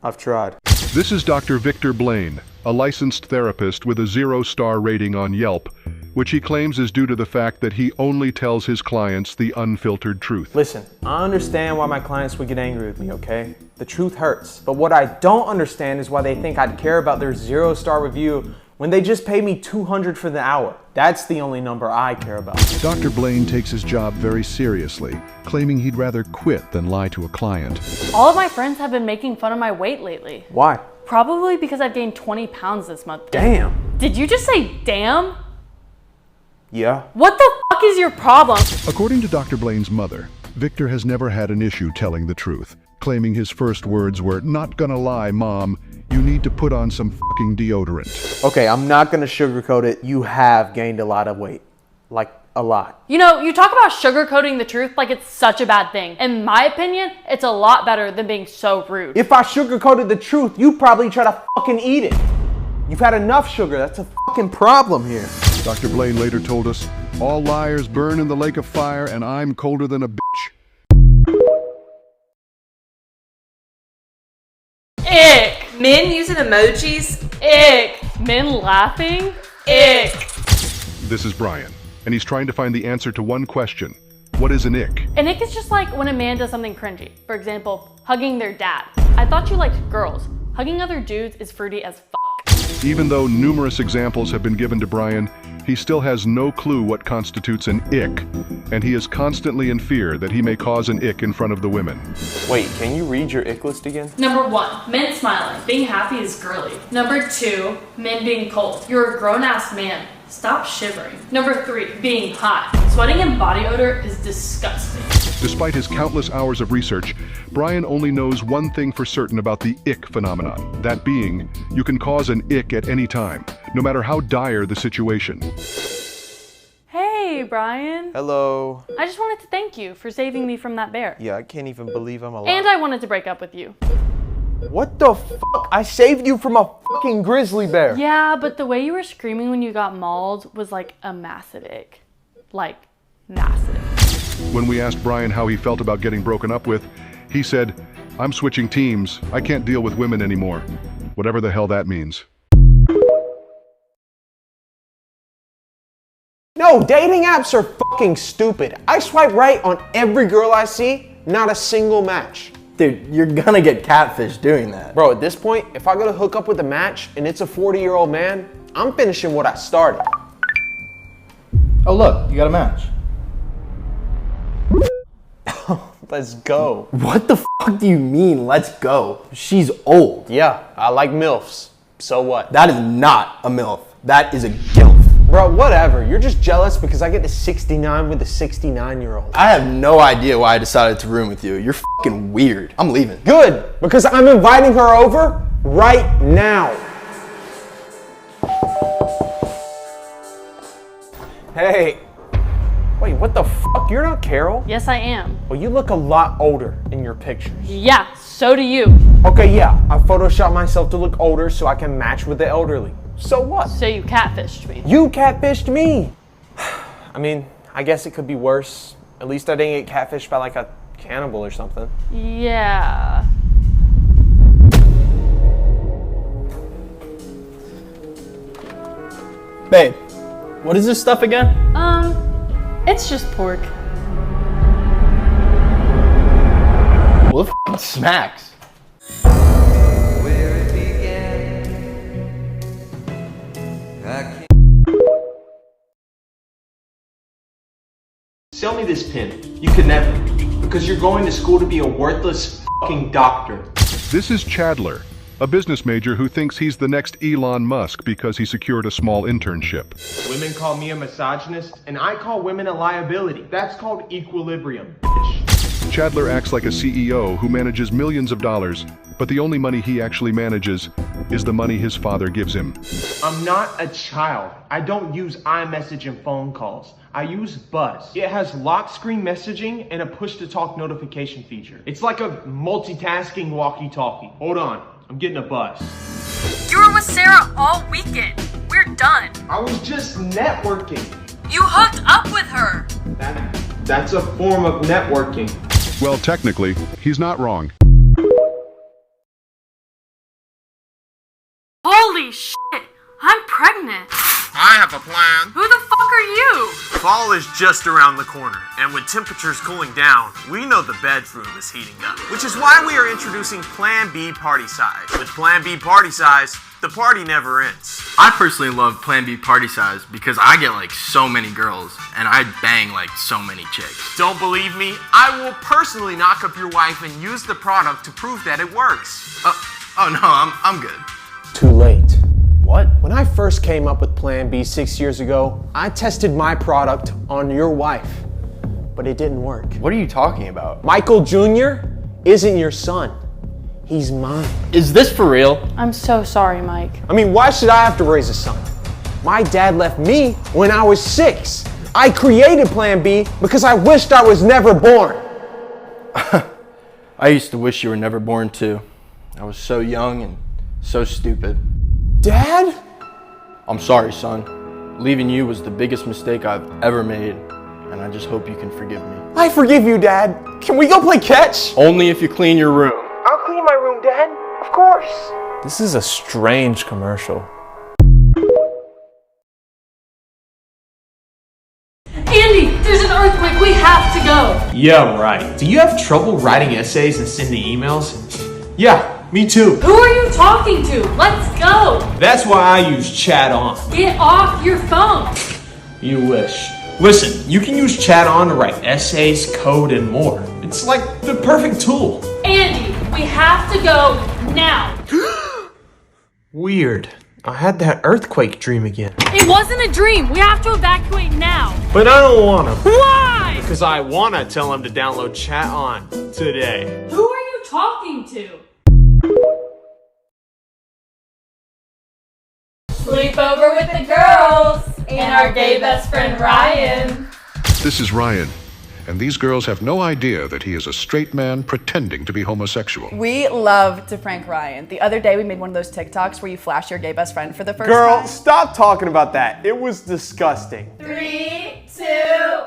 I've tried. This is Dr. Victor Blaine, a licensed therapist with a 0-star rating on Yelp, which he claims is due to the fact that he only tells his clients the unfiltered truth. Listen, I understand why my clients would get angry with me, okay? The truth hurts. But what I don't understand is why they think I'd care about their 0-star review when they just pay me $200 for the hour? That's the only number I care about. Dr. Blaine takes his job very seriously, claiming he'd rather quit than lie to a client. All of my friends have been making fun of my weight lately. Why? Probably because I've gained 20 pounds this month. Damn. Did you just say damn? Yeah. What the fuck is your problem? According to Dr. Blaine's mother, Victor has never had an issue telling the truth, claiming his first words were, "Not gonna lie, Mom, you need to put on some fucking deodorant." Okay, I'm not gonna sugarcoat it. You have gained a lot of weight. Like, a lot. You know, you talk about sugarcoating the truth like it's such a bad thing. In my opinion, it's a lot better than being so rude. If I sugarcoated the truth, you'd probably try to fucking eat it. You've had enough sugar. That's a fucking problem here. Dr. Blaine later told us, "All liars burn in the lake of fire, and I'm colder than a bitch." Ick. Men using emojis? Ick. Men laughing? Ick. This is Brian, and he's trying to find the answer to one question. What is an ick? An ick is just like when a man does something cringy. For example, hugging their dad. I thought you liked girls. Hugging other dudes is fruity as fuck. Even though numerous examples have been given to Brian, he still has no clue what constitutes an ick, and he is constantly in fear that he may cause an ick in front of the women. Wait, can you read your ick list again? Number 1, men smiling. Being happy is girly. Number 2, men being cold. You're a grown-ass man. Stop shivering. Number 3, being hot. Sweating and body odor is disgusting. Despite his countless hours of research, Brian only knows one thing for certain about the ick phenomenon. That being, you can cause an ick at any time, no matter how dire the situation. Hey, Brian. Hello. I just wanted to thank you for saving me from that bear. Yeah, I can't even believe I'm alive. And I wanted to break up with you. What the fuck? I saved you from a fucking grizzly bear. Yeah, but the way you were screaming when you got mauled was like a massive ick. Like, massive. When we asked Brian how he felt about getting broken up with, he said, "I'm switching teams. I can't deal with women anymore." Whatever the hell that means. No, dating apps are fucking stupid. I swipe right on every girl I see, not a single match. Dude, you're gonna get catfished doing that. Bro, at this point, if I go to hook up with a match and it's a 40-year-old man, I'm finishing what I started. Oh look, you got a match. Let's go. What the fuck do you mean, let's go? She's old. Yeah, I like MILFs. So what? That is not a MILF. That is a GILF. Bro, whatever. You're just jealous because I get to 69 with a 69-year-old. I have no idea why I decided to room with you. You're fucking weird. I'm leaving. Good, because I'm inviting her over right now. Hey. Wait, what the fuck? You're not Carol? Yes, I am. Well, you look a lot older in your pictures. Yeah, so do you. Okay, yeah, I photoshopped myself to look older so I can match with the elderly. So what? So you catfished me. You catfished me. I mean, I guess it could be worse. At least I didn't get catfished by like a cannibal or something. Yeah. Babe, what is this stuff again? It's just pork. Well, it f***ing smacks. Sell me this pen. You could never. Because you're going to school to be a worthless fucking doctor. This is Chandler, a business major who thinks he's the next Elon Musk because he secured a small internship. Women call me a misogynist, and I call women a liability. That's called equilibrium, bitch. Chandler acts like a CEO who manages millions of dollars, but the only money he actually manages is the money his father gives him. I'm not a child. I don't use iMessage and phone calls. I use Buzz. It has lock screen messaging and a push-to-talk notification feature. It's like a multitasking walkie-talkie. Hold on, I'm getting a Buzz. You were with Sarah all weekend. We're done. I was just networking. You hooked up with her. That's a form of networking. Well, technically, he's not wrong. Holy shit! I'm pregnant. I have a plan. Who the fuck are you? Fall is just around the corner, and with temperatures cooling down, we know the bedroom is heating up. Which is why we are introducing Plan B Party Size. With Plan B Party Size, the party never ends. I personally love Plan B Party Size because I get like so many girls, and I bang like so many chicks. Don't believe me? I will personally knock up your wife and use the product to prove that it works. Oh no, I'm good. Too late. What? When I first came up with Plan B 6 years ago, I tested my product on your wife, but it didn't work. What are you talking about? Michael Jr. isn't your son. He's mine. Is this for real? I'm so sorry, Mike. I mean, why should I have to raise a son? My dad left me when I was 6. I created Plan B because I wished I was never born. I used to wish you were never born too. I was so young and so stupid. Dad? I'm sorry, son. Leaving you was the biggest mistake I've ever made, and I just hope you can forgive me. I forgive you, Dad. Can we go play catch? Only if you clean your room. I'll clean my room, Dad. Of course. This is a strange commercial. Andy, there's an earthquake. We have to go. Yeah, right. Do you have trouble writing essays and sending emails? Yeah, me too. Who are you talking to? Let's go. That's why I use Chat On. Get off your phone. You wish. Listen, you can use Chat On to write essays, code, and more. It's like the perfect tool. Andy, we have to go now. Weird. I had that earthquake dream again. It wasn't a dream. We have to evacuate now. But I don't want to. Why? Because I want to tell him to download Chat On today. Who are you talking to? Sleepover with the girls and our gay best friend Ryan. This is Ryan, and these girls have no idea that he is a straight man pretending to be homosexual. We love to prank Ryan. The other day we made one of those TikToks where you flash your gay best friend for the first Girl, time. stop talking about that. It was disgusting. 3, 2,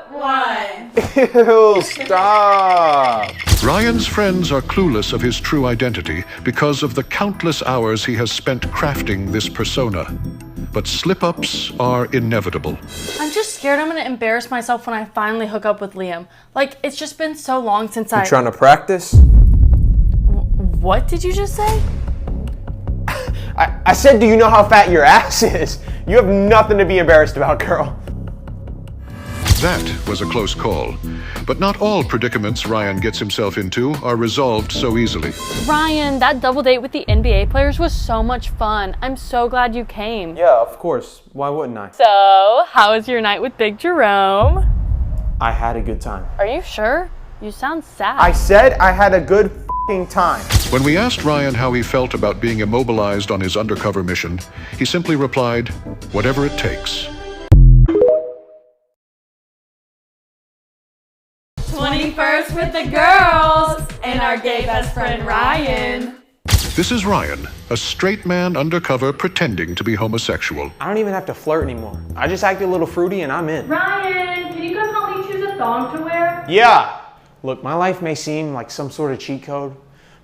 1. Ew, stop. Ryan's friends are clueless of his true identity because of the countless hours he has spent crafting this persona. But slip-ups are inevitable. I'm just scared I'm gonna embarrass myself when I finally hook up with Liam. Like, it's just been so long since You trying to practice? What did you just say? I said, do you know how fat your ass is? You have nothing to be embarrassed about, girl. That was a close call. But not all predicaments Ryan gets himself into are resolved so easily. Ryan, that double date with the NBA players was so much fun. I'm so glad you came. Yeah, of course. Why wouldn't I? So, how was your night with Big Jerome? I had a good time. Are you sure? You sound sad. I said I had a good f***ing time. When we asked Ryan how he felt about being immobilized on his undercover mission, he simply replied, "Whatever it takes." 21st with the girls and our gay best friend Ryan. This is Ryan, a straight man undercover pretending to be homosexual. I don't even have to flirt anymore. I just act a little fruity and I'm in. Ryan, can you come help me choose a thong to wear? Yeah. Look, my life may seem like some sort of cheat code,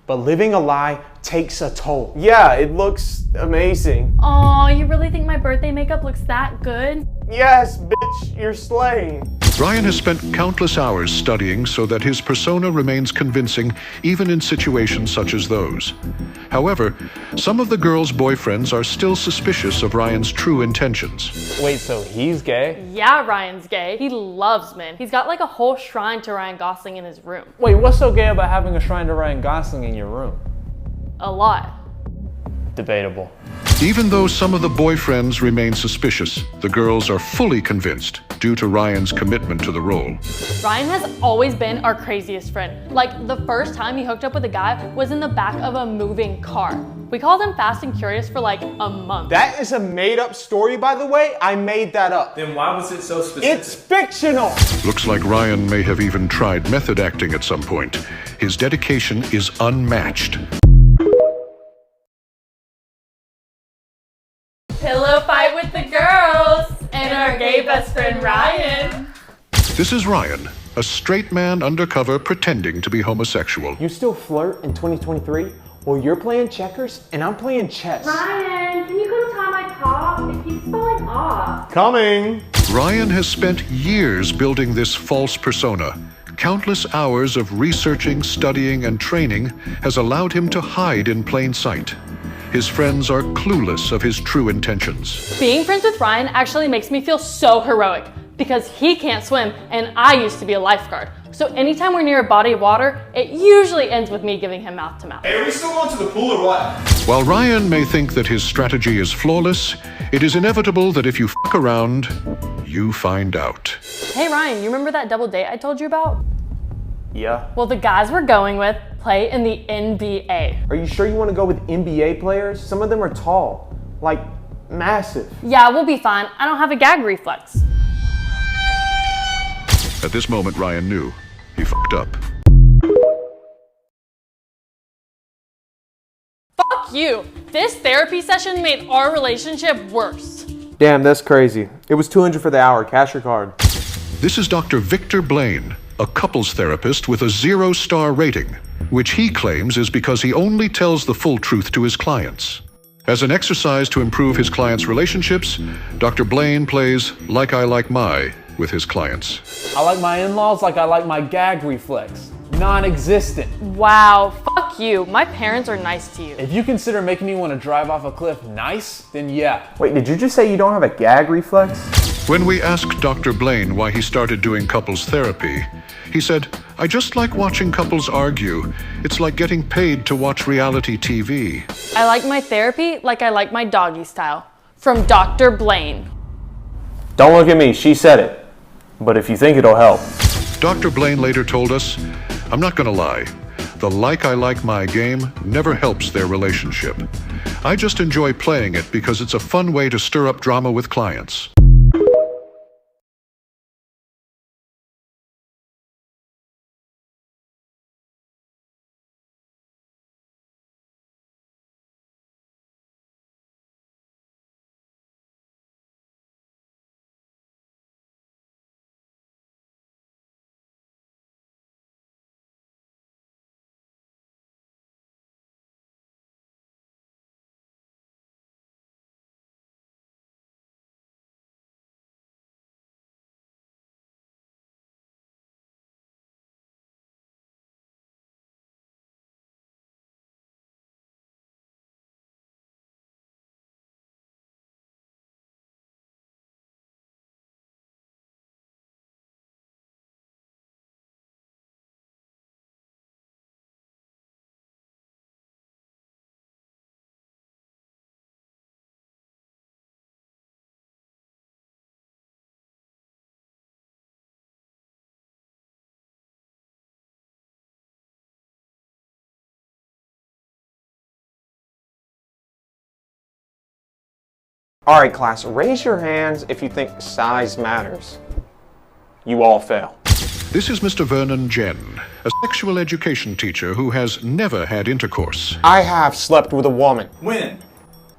but living a lie takes a toll. Yeah, it looks amazing. Aw, you really think my birthday makeup looks that good? Yes, bitch, you're slaying. Ryan has spent countless hours studying so that his persona remains convincing even in situations such as those. However, some of the girls' boyfriends are still suspicious of Ryan's true intentions. Wait, so he's gay? Yeah, Ryan's gay. He loves men. He's got like a whole shrine to Ryan Gosling in his room. Wait, what's so gay about having a shrine to Ryan Gosling in your room? A lot. Debatable. Even though some of the boyfriends remain suspicious, the girls are fully convinced due to Ryan's commitment to the role. Ryan has always been our craziest friend. Like, the first time he hooked up with a guy was in the back of a moving car. We called him Fast and Curious for like a month. That is a made-up story, by the way. I made that up. Then why was it so specific? It's fictional. Looks like Ryan may have even tried method acting at some point. His dedication is unmatched. Pillow fight with the girls and our gay best friend Ryan. This is Ryan, a straight man undercover pretending to be homosexual. You still flirt in 2023? Well, you're playing checkers and I'm playing chess. Ryan, can you come tie my top? It keeps falling off. Coming. Ryan has spent years building this false persona. Countless hours of researching, studying, and training has allowed him to hide in plain sight. His friends are clueless of his true intentions. Being friends with Ryan actually makes me feel so heroic because he can't swim and I used to be a lifeguard. So anytime we're near a body of water, it usually ends with me giving him mouth to mouth. Hey, are we still going to the pool or what? While Ryan may think that his strategy is flawless, it is inevitable that if you fuck around, you find out. Hey Ryan, you remember that double date I told you about? Yeah. Well, the guys we're going with play in the NBA. Are you sure you want to go with NBA players? Some of them are tall, like massive. Yeah, we'll be fine. I don't have a gag reflex. At this moment, Ryan knew he fucked up. Fuck you. This therapy session made our relationship worse. Damn, that's crazy. It was $200 for the hour. Cash or card? This is Dr. Victor Blaine, a couples therapist with a 0-star rating, which he claims is because he only tells the full truth to his clients. As an exercise to improve his clients' relationships, Dr. Blaine plays Like I Like My with his clients. I like my in-laws like I like my gag reflex. Non-existent. Wow, fuck you. My parents are nice to you. If you consider making me want to drive off a cliff nice, then yeah. Wait, did you just say you don't have a gag reflex? When we asked Dr. Blaine why he started doing couples therapy, he said, "I just like watching couples argue. It's like getting paid to watch reality TV." I like my therapy like I like my doggy style. From Dr. Blaine. Don't look at me, she said it. But if you think it'll help. Dr. Blaine later told us, "I'm not gonna lie. The Like I Like My game never helps their relationship. I just enjoy playing it because it's a fun way to stir up drama with clients." All right, class, raise your hands if you think size matters. You all fail. This is Mr. Vernon Jen, a sexual education teacher who has never had intercourse. I have slept with a woman. When?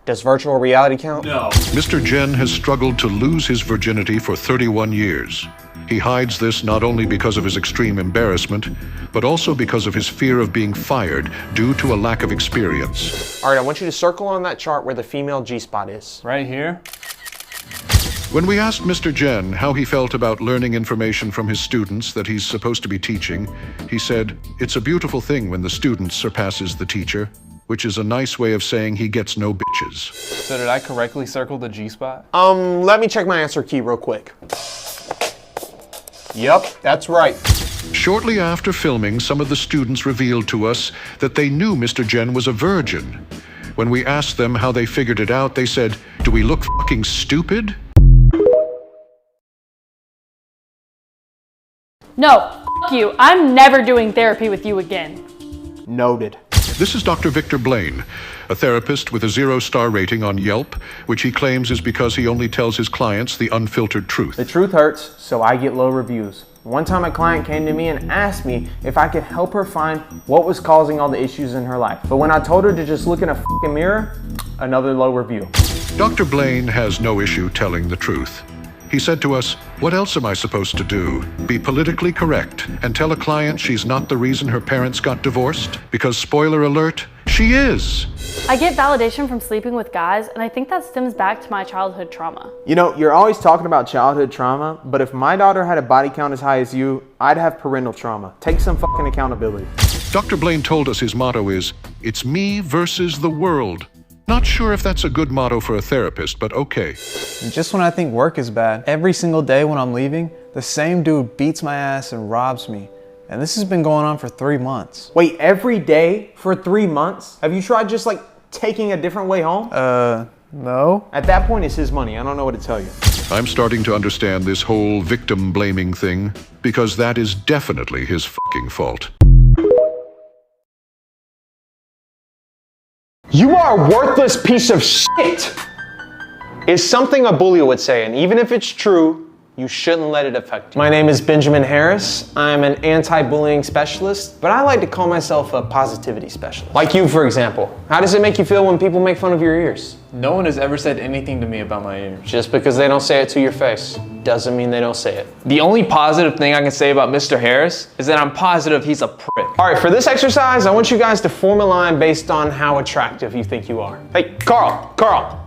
Does virtual reality count? No. Mr. Jen has struggled to lose his virginity for 31 years. He hides this not only because of his extreme embarrassment, but also because of his fear of being fired due to a lack of experience. All right, I want you to circle on that chart where the female G-spot is. Right here? When we asked Mr. Jen how he felt about learning information from his students that he's supposed to be teaching, he said, "It's a beautiful thing when the student surpasses the teacher," which is a nice way of saying he gets no bitches. So did I correctly circle the G-spot? Let me check my answer key real quick. Yep, that's right. Shortly after filming, some of the students revealed to us that they knew Mr. Jen was a virgin. When we asked them how they figured it out, they said, "Do we look fucking stupid?" No, fuck you. I'm never doing therapy with you again. Noted. This is Dr. Victor Blaine, a therapist with a 0-star rating on Yelp, which he claims is because he only tells his clients the unfiltered truth. The truth hurts, so I get low reviews. One time a client came to me and asked me if I could help her find what was causing all the issues in her life. But when I told her to just look in a fucking mirror, another low review. Dr. Blaine has no issue telling the truth. He said to us, "What else am I supposed to do? Be politically correct and tell a client she's not the reason her parents got divorced? Because spoiler alert, She is. I get validation from sleeping with guys, and I think that stems back to my childhood trauma. You know, you're always talking about childhood trauma, but if my daughter had a body count as high as you, I'd have parental trauma. Take some fucking accountability. Dr. Blaine told us his motto is, "It's me versus the world." Not sure if that's a good motto for a therapist, but okay. Just when I think work is bad, every single day when I'm leaving, the same dude beats my ass and robs me. And this has been going on for 3 months. Wait, every day for 3 months? Have you tried just like taking a different way home? No. At that point, it's his money. I don't know what to tell you. I'm starting to understand this whole victim blaming thing, because that is definitely his fucking fault. You are a worthless piece of shit, is something a bully would say, and even if it's true, you shouldn't let it affect you. My name is Benjamin Harris. I'm an anti-bullying specialist, but I like to call myself a positivity specialist. Like you, for example. How does it make you feel when people make fun of your ears? No one has ever said anything to me about my ears. Just because they don't say it to your face doesn't mean they don't say it. The only positive thing I can say about Mr. Harris is that I'm positive he's a prick. All right, for this exercise, I want you guys to form a line based on how attractive you think you are. Hey, Carl,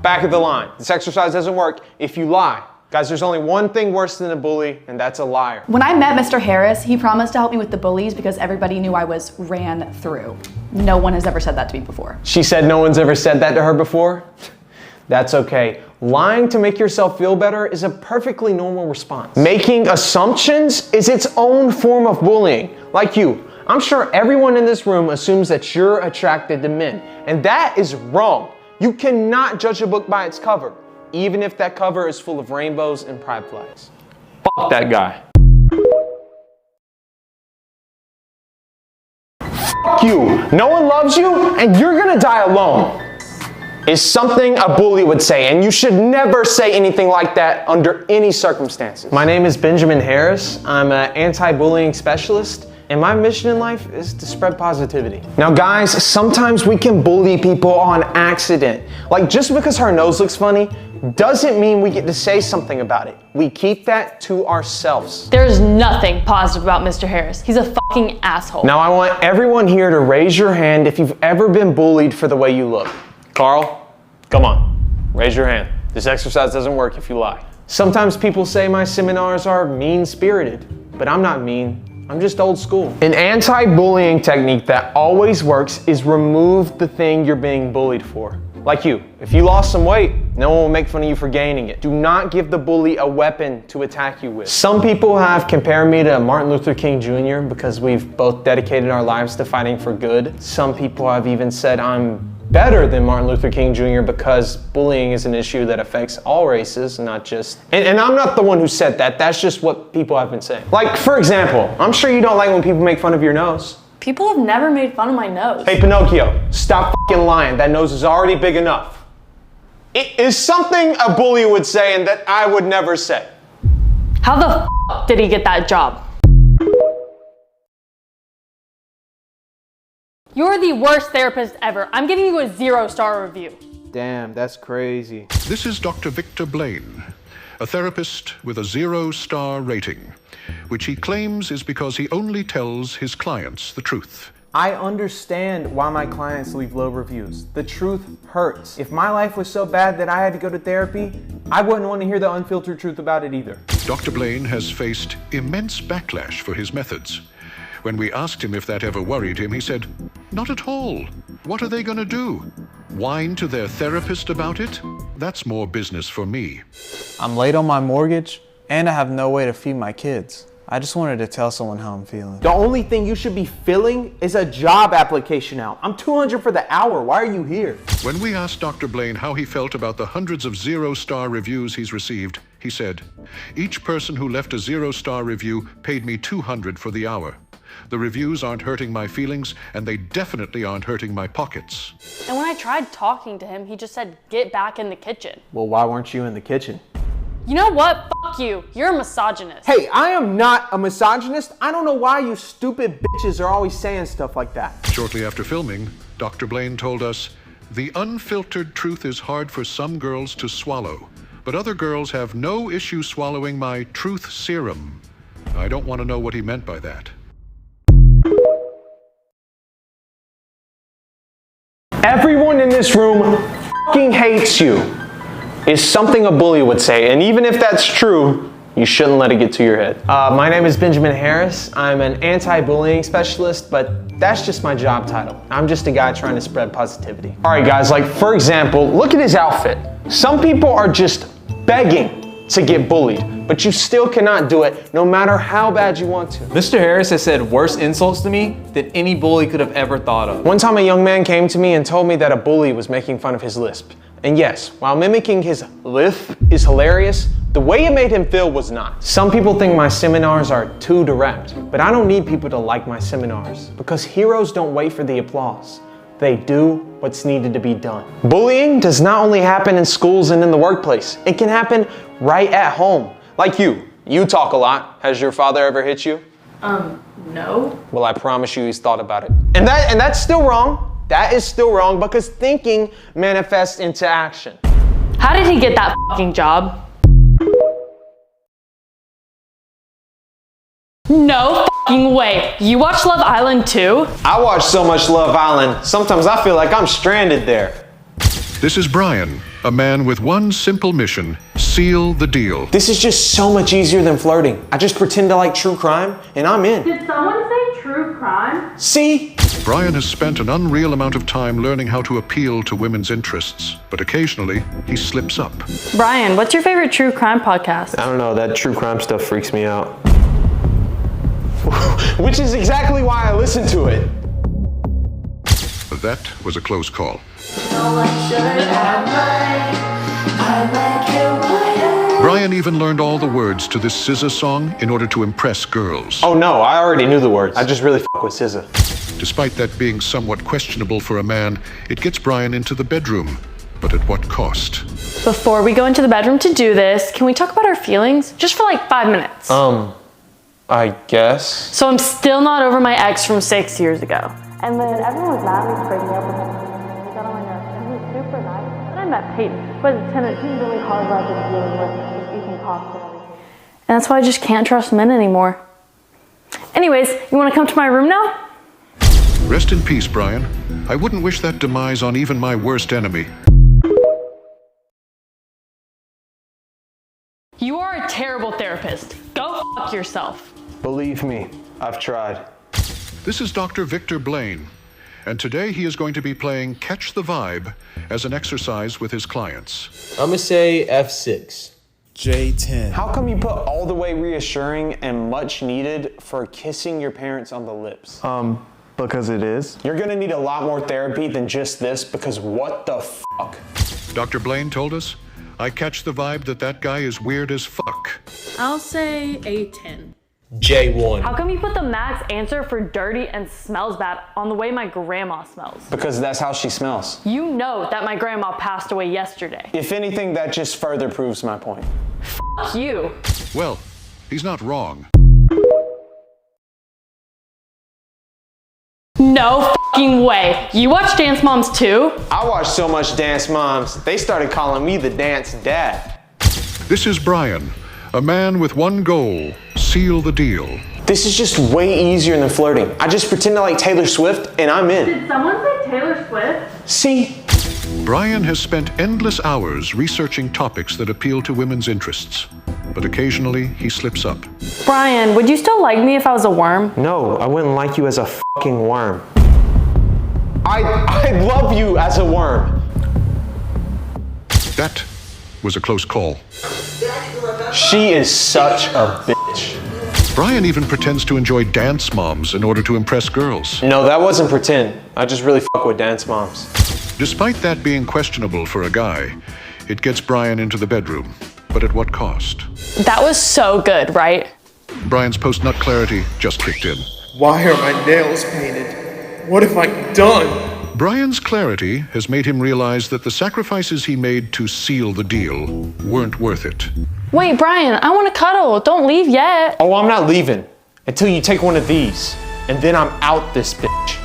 back of the line. This exercise doesn't work if you lie. Guys, there's only one thing worse than a bully, and that's a liar. When I met Mr. Harris, he promised to help me with the bullies because everybody knew I was ran through. No one has ever said that to me before. She said no one's ever said that to her before? That's okay. Lying to make yourself feel better is a perfectly normal response. Making assumptions is its own form of bullying. Like you, I'm sure everyone in this room assumes that you're attracted to men, and that is wrong. You cannot judge a book by its cover, even if that cover is full of rainbows and pride flags. Fuck that guy. Fuck you. No one loves you, and you're gonna die alone, is something a bully would say, and you should never say anything like that under any circumstances. My name is Benjamin Harris. I'm an anti-bullying specialist, and my mission in life is to spread positivity. Now guys, sometimes we can bully people on accident. Like just because her nose looks funny doesn't mean we get to say something about it. We keep that to ourselves. There's nothing positive about Mr. Harris. He's a fucking asshole. Now I want everyone here to raise your hand if you've ever been bullied for the way you look. Carl, come on, raise your hand. This exercise doesn't work if you lie. Sometimes people say my seminars are mean-spirited, but I'm not mean. I'm just old school. An anti-bullying technique that always works is remove the thing you're being bullied for. Like you, if you lost some weight, no one will make fun of you for gaining it. Do not give the bully a weapon to attack you with. Some people have compared me to Martin Luther King Jr. because we've both dedicated our lives to fighting for good. Some people have even said I'm better than Martin Luther King Jr. because bullying is an issue that affects all races, not just... And I'm not the one who said that, that's just what people have been saying. Like, for example, I'm sure you don't like when people make fun of your nose. People have never made fun of my nose. Hey Pinocchio, stop fucking lying. That nose is already big enough. It is something a bully would say and that I would never say. How the f did he get that job? You're the worst therapist ever. I'm giving you a 0-star review. Damn, that's crazy. This is Dr. Victor Blaine, a therapist with a 0-star rating, which he claims is because he only tells his clients the truth. I understand why my clients leave low reviews. The truth hurts. If my life was so bad that I had to go to therapy, I wouldn't want to hear the unfiltered truth about it either. Dr. Blaine has faced immense backlash for his methods. When we asked him if that ever worried him, he said, "Not at all. What are they going to do? Whine to their therapist about it? That's more business for me." I'm late on my mortgage, and I have no way to feed my kids. I just wanted to tell someone how I'm feeling. The only thing you should be filling is a job application out. I'm $200 for the hour. Why are you here? When we asked Dr. Blaine how he felt about the hundreds of 0-star reviews he's received, he said, "Each person who left a 0-star review paid me $200 for the hour. The reviews aren't hurting my feelings, and they definitely aren't hurting my pockets." And when I tried talking to him, he just said, "Get back in the kitchen." Well, why weren't you in the kitchen? You know what? Fuck you. You're a misogynist. Hey, I am not a misogynist. I don't know why you stupid bitches are always saying stuff like that. Shortly after filming, Dr. Blaine told us, "The unfiltered truth is hard for some girls to swallow, but other girls have no issue swallowing my truth serum." I don't want to know what he meant by that. Everyone in this room fucking hates you, is something a bully would say. And even if that's true, you shouldn't let it get to your head. My name is Benjamin Harris. I'm an anti-bullying specialist, but that's just my job title. I'm just a guy trying to spread positivity. All right, guys, like for example, look at his outfit. Some people are just begging to get bullied, but you still cannot do it no matter how bad you want to. Mr. Harris has said worse insults to me than any bully could have ever thought of. One time a young man came to me and told me that a bully was making fun of his lisp. And yes, while mimicking his lisp is hilarious, the way it made him feel was not. Some people think my seminars are too direct, but I don't need people to like my seminars because heroes don't wait for the applause. They do what's needed to be done. Bullying does not only happen in schools and in the workplace, it can happen right at home. Like you. You talk a lot. Has your father ever hit you? No. Well, I promise you he's thought about it. And that's still wrong. That is still wrong because thinking manifests into action. How did he get that fucking job? No fucking way. You watch Love Island too? I watch so much Love Island, sometimes I feel like I'm stranded there. This is Brian, a man with one simple mission: seal the deal. This is just so much easier than flirting. I just pretend to like true crime and I'm in. Did someone say true crime? See? Brian has spent an unreal amount of time learning how to appeal to women's interests, but occasionally he slips up. Brian, what's your favorite true crime podcast? I don't know, that true crime stuff freaks me out. Which is exactly why I listen to it. That was a close call. Brian even learned all the words to this SZA song in order to impress girls. Oh no, I already knew the words. I just really fuck with SZA. Despite that being somewhat questionable for a man, it gets Brian into the bedroom. But at what cost? Before we go into the bedroom to do this, can we talk about our feelings? Just for like 5 minutes. I guess. So I'm still not over my ex from 6 years ago. And then everyone was mad at me for breaking up with him. He got on my nerves, and he was super nice. Then I met Peyton, who has a tenant he's really hard love in dealing with, just eating costs and everything. And that's why I just can't trust men anymore. Anyways, you want to come to my room now? Rest in peace, Brian. I wouldn't wish that demise on even my worst enemy. You are a terrible therapist. Go fuck yourself. Believe me, I've tried. This is Dr. Victor Blaine, and today he is going to be playing Catch the Vibe as an exercise with his clients. I'm gonna say F6. J10. How come you put all the way reassuring and much needed for kissing your parents on the lips? Because it is. You're gonna need a lot more therapy than just this because what the fuck? Dr. Blaine told us, I catch the vibe that guy is weird as fuck. I'll say a 10. J1. How come you put the max answer for dirty and smells bad on the way my grandma smells? Because that's how she smells. You know that my grandma passed away yesterday. If anything, that just further proves my point. Fuck you. Well, he's not wrong. No fucking way. You watch Dance Moms too? I watch so much Dance Moms, they started calling me the dance dad. This is Brian, a man with one goal: seal the deal. This is just way easier than flirting. I just pretend to like Taylor Swift and I'm in. Did someone say Taylor Swift? See? Brian has spent endless hours researching topics that appeal to women's interests, but occasionally he slips up. Brian, would you still like me if I was a worm? No, I wouldn't like you as a fucking worm. I love you as a worm. That was a close call. She is such a bitch. Brian even pretends to enjoy Dance Moms in order to impress girls. No, that wasn't pretend. I just really fuck with Dance Moms. Despite that being questionable for a guy, it gets Brian into the bedroom. But at what cost? That was so good, right? Brian's post-nut clarity just kicked in. Why are my nails painted? What have I done? Brian's clarity has made him realize that the sacrifices he made to seal the deal weren't worth it. Wait, Brian, I want to cuddle. Don't leave yet. Oh, I'm not leaving until you take one of these. And then I'm out this bitch.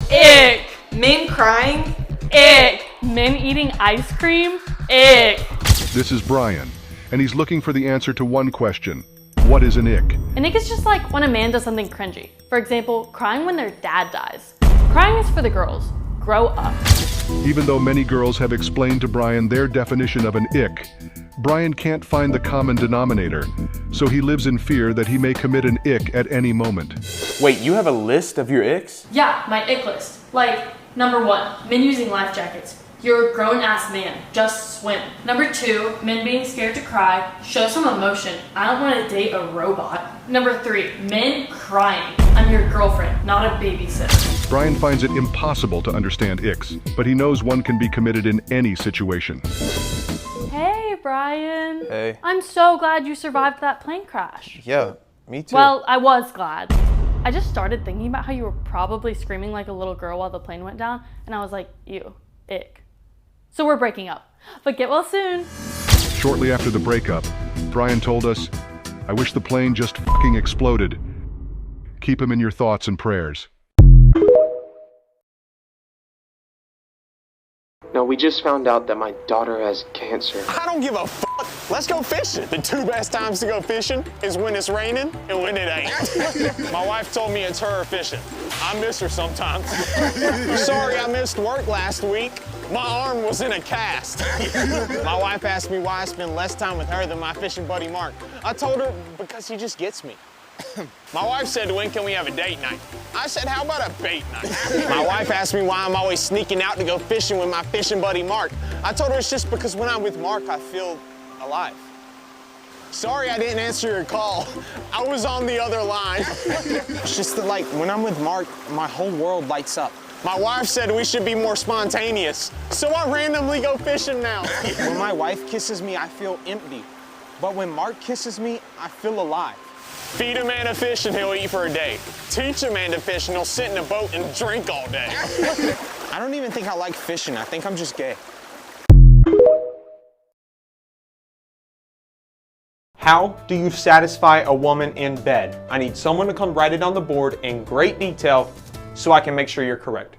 Ick. Men crying. Ick. Men eating ice cream. Ick. This is Brian, and he's looking for the answer to one question. What is an ick? An ick is just like when a man does something cringy. For example, crying when their dad dies. Crying is for the girls. Grow up. Even though many girls have explained to Brian their definition of an ick, Brian can't find the common denominator, so he lives in fear that he may commit an ick at any moment. Wait, you have a list of your icks? Yeah, my ick list. Like, number 1, men using life jackets. You're a grown-ass man. Just swim. Number 2, men being scared to cry. Show some emotion. I don't want to date a robot. Number 3, men crying. I'm your girlfriend, not a babysitter. Brian finds it impossible to understand icks, but he knows one can be committed in any situation. Hey, Brian. Hey. I'm so glad you survived that plane crash. Yeah, me too. Well, I was glad. I just started thinking about how you were probably screaming like a little girl while the plane went down, and I was like, ew, ick. So we're breaking up, but get well soon. Shortly after the breakup, Brian told us, "I wish the plane just fucking exploded. Keep him in your thoughts and prayers." No, we just found out that my daughter has cancer. I don't give a fuck. Let's go fishing. The 2 best times to go fishing is when it's raining and when it ain't. My wife told me it's her fishing. I miss her sometimes. Sorry I missed work last week. My arm was in a cast. My wife asked me why I spend less time with her than my fishing buddy Mark. I told her because he just gets me. My wife said, when can we have a date night? I said, how about a bait night? My wife asked me why I'm always sneaking out to go fishing with my fishing buddy Mark. I told her it's just because when I'm with Mark, I feel alive. Sorry I didn't answer your call. I was on the other line. It's just that, like, when I'm with Mark, my whole world lights up. My wife said we should be more spontaneous, so I randomly go fishing now. When my wife kisses me, I feel empty. But when Mark kisses me, I feel alive. Feed a man a fish and he'll eat for a day. Teach a man to fish and he'll sit in a boat and drink all day. I don't even think I like fishing. I think I'm just gay. How do you satisfy a woman in bed? I need someone to come write it on the board in great detail so I can make sure you're correct.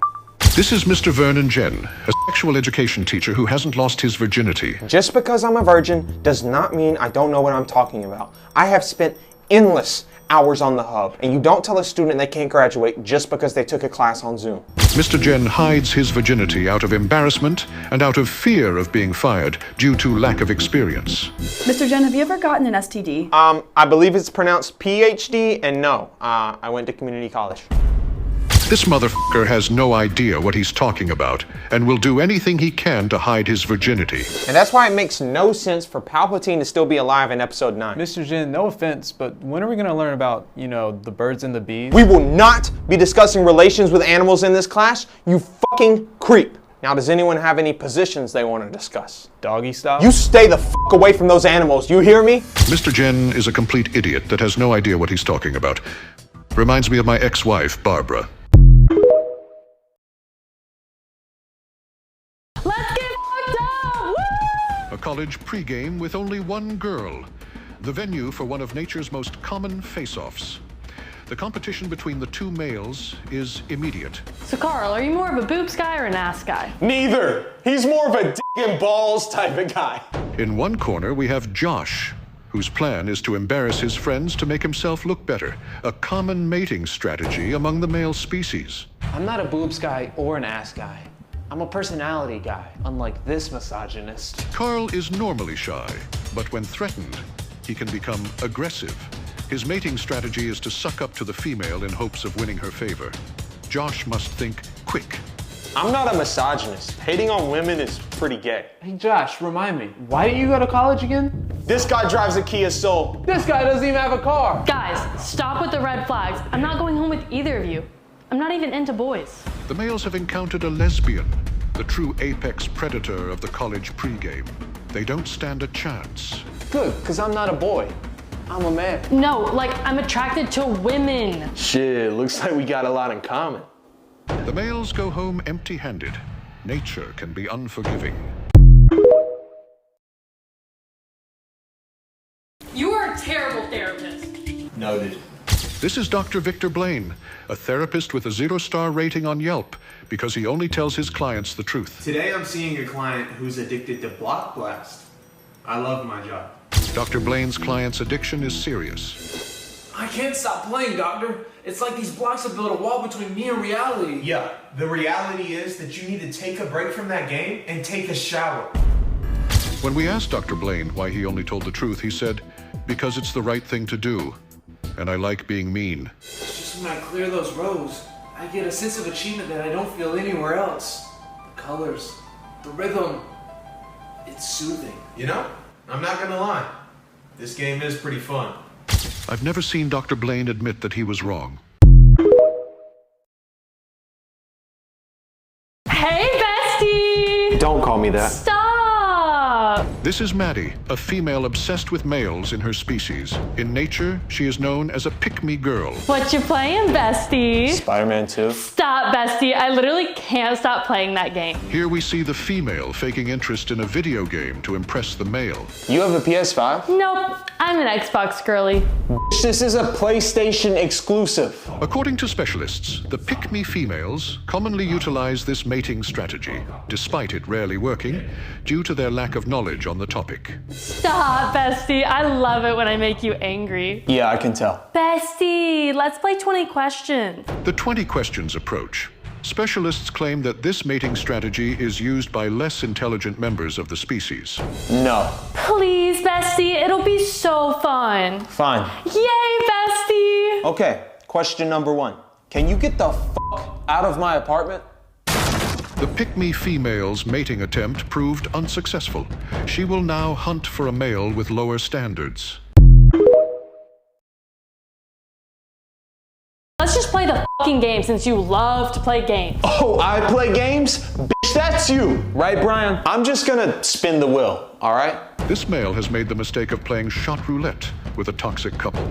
This is Mr. Vernon Jen, a sexual education teacher who hasn't lost his virginity. Just because I'm a virgin does not mean I don't know what I'm talking about. I have spent endless hours on the hub, and you don't tell a student they can't graduate just because they took a class on Zoom. Mr. Jen hides his virginity out of embarrassment and out of fear of being fired due to lack of experience. Mr. Jen, have you ever gotten an STD? I believe it's pronounced PhD, and no, I went to community college. This motherfucker has no idea what he's talking about and will do anything he can to hide his virginity. And that's why it makes no sense for Palpatine to still be alive in episode 9. Mr. Jin, no offense, but when are we gonna learn about, you know, the birds and the bees? We will not be discussing relations with animals in this class, you fucking creep. Now, does anyone have any positions they want to discuss? Doggy style? You stay the fuck away from those animals, you hear me? Mr. Jen is a complete idiot that has no idea what he's talking about. Reminds me of my ex-wife, Barbara. Let's get fucked up! Woo! A college pregame with only one girl. The venue for one of nature's most common face-offs. The competition between the 2 males is immediate. So Carl, are you more of a boobs guy or an ass guy? Neither. He's more of a dick and balls type of guy. In one corner, we have Josh, whose plan is to embarrass his friends to make himself look better. A common mating strategy among the male species. I'm not a boobs guy or an ass guy. I'm a personality guy, unlike this misogynist. Carl is normally shy, but when threatened, he can become aggressive. His mating strategy is to suck up to the female in hopes of winning her favor. Josh must think quick. I'm not a misogynist. Hating on women is pretty gay. Hey Josh, remind me, why didn't you go to college again? This guy drives a Kia Soul. This guy doesn't even have a car. Guys, stop with the red flags. I'm not going home with either of you. I'm not even into boys. The males have encountered a lesbian, the true apex predator of the college pregame. They don't stand a chance. Good, because I'm not a boy. I'm a man. No, like, I'm attracted to women. Shit, looks like we got a lot in common. The males go home empty-handed. Nature can be unforgiving. You are a terrible therapist. Noted. This is Dr. Victor Blaine, a therapist with a 0-star rating on Yelp because he only tells his clients the truth. Today I'm seeing a client who's addicted to Block Blast. I love my job. Dr. Blaine's client's addiction is serious. I can't stop playing, Doctor. It's like these blocks have built a wall between me and reality. Yeah, the reality is that you need to take a break from that game and take a shower. When we asked Dr. Blaine why he only told the truth, he said, "Because it's the right thing to do, and I like being mean." It's just when I clear those rows, I get a sense of achievement that I don't feel anywhere else. The colors, the rhythm, it's soothing. You know, I'm not gonna lie. This game is pretty fun. I've never seen Dr. Blaine admit that he was wrong. Hey, bestie! Don't call me that. Stop! This is Maddie, a female obsessed with males in her species. In nature, she is known as a pick-me girl. What you playing, bestie? Spider-Man 2. Stop, bestie. I literally can't stop playing that game. Here we see the female faking interest in a video game to impress the male. You have a PS5? Nope, I'm an Xbox girly. This is a PlayStation exclusive. According to specialists, the pick-me females commonly utilize this mating strategy, despite it rarely working, due to their lack of knowledge on the topic. Stop, bestie. I love it when I make you angry. Yeah, I can tell. Bestie, let's play 20 questions. The 20 questions approach. Specialists claim that this mating strategy is used by less intelligent members of the species. No. Please, bestie, it'll be so fun. Fine. Yay, bestie! Okay, question number 1. Can you get the fuck out of my apartment? The pick-me female's mating attempt proved unsuccessful. She will now hunt for a male with lower standards. Let's just play the fucking game since you love to play games. Oh, I play games? Bitch, that's you. Right, Brian? I'm just gonna spin the wheel, all right? This male has made the mistake of playing shot roulette with a toxic couple.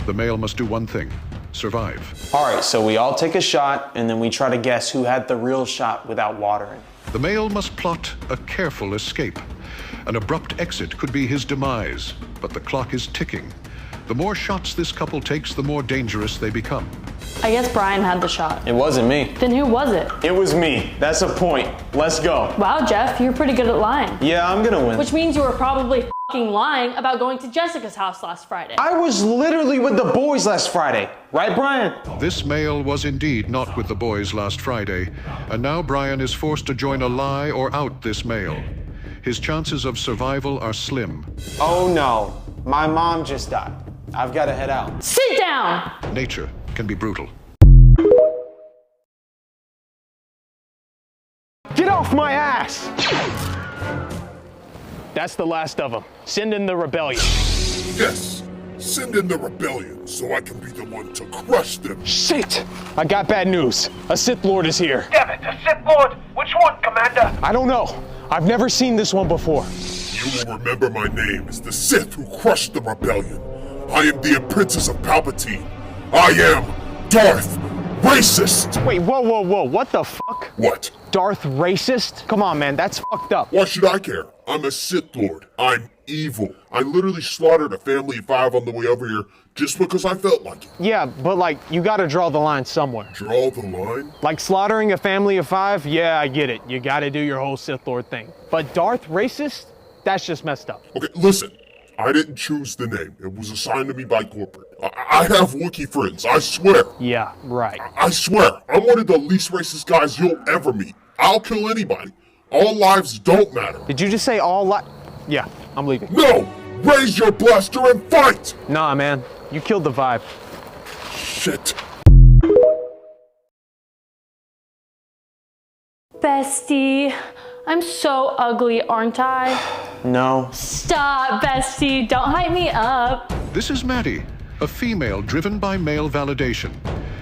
The male must do one thing: survive. All right, so we all take a shot, and then we try to guess who had the real shot without water in it. The male must plot a careful escape. An abrupt exit could be his demise, but the clock is ticking. The more shots this couple takes, the more dangerous they become. I guess Brian had the shot. It wasn't me. Then who was it? It was me. That's a point. Let's go. Wow, Jeff, you're pretty good at lying. Yeah, I'm gonna win. Which means you were probably fucking lying about going to Jessica's house last Friday. I was literally with the boys last Friday. Right, Brian? This male was indeed not with the boys last Friday, and now Brian is forced to join a lie or out this male. His chances of survival are slim. Oh no, my mom just died. I've gotta head out. Sit down! Nature can be brutal. Get off my ass! That's the last of them. Send in the rebellion. Yes, send in the rebellion so I can be the one to crush them. Shit! I got bad news. A Sith Lord is here. Damn it, a Sith Lord? Which one, Commander? I don't know. I've never seen this one before. You will remember my name as the Sith who crushed the rebellion. I am the apprentice of Palpatine. I am Darth Racist. Wait, whoa. What the fuck? What? Darth Racist? Come on, man, that's fucked up. Why should I care? I'm a Sith Lord. I'm evil. I literally slaughtered a family of 5 on the way over here just because I felt like it. Yeah, but like, you gotta draw the line somewhere. Draw the line? Like slaughtering a family of 5? Yeah, I get it. You gotta do your whole Sith Lord thing. But Darth Racist? That's just messed up. Okay, listen. I didn't choose the name. It was assigned to me by corporate. I have Wookiee friends, I swear. Yeah, right. I swear, I'm one of the least racist guys you'll ever meet. I'll kill anybody. All lives don't matter. Did you just say all Yeah, I'm leaving. No! Raise your blaster and fight! Nah, man. You killed the vibe. Shit. Bestie, I'm so ugly, aren't I? No. Stop, bestie. Don't hype me up. This is Maddie, a female driven by male validation.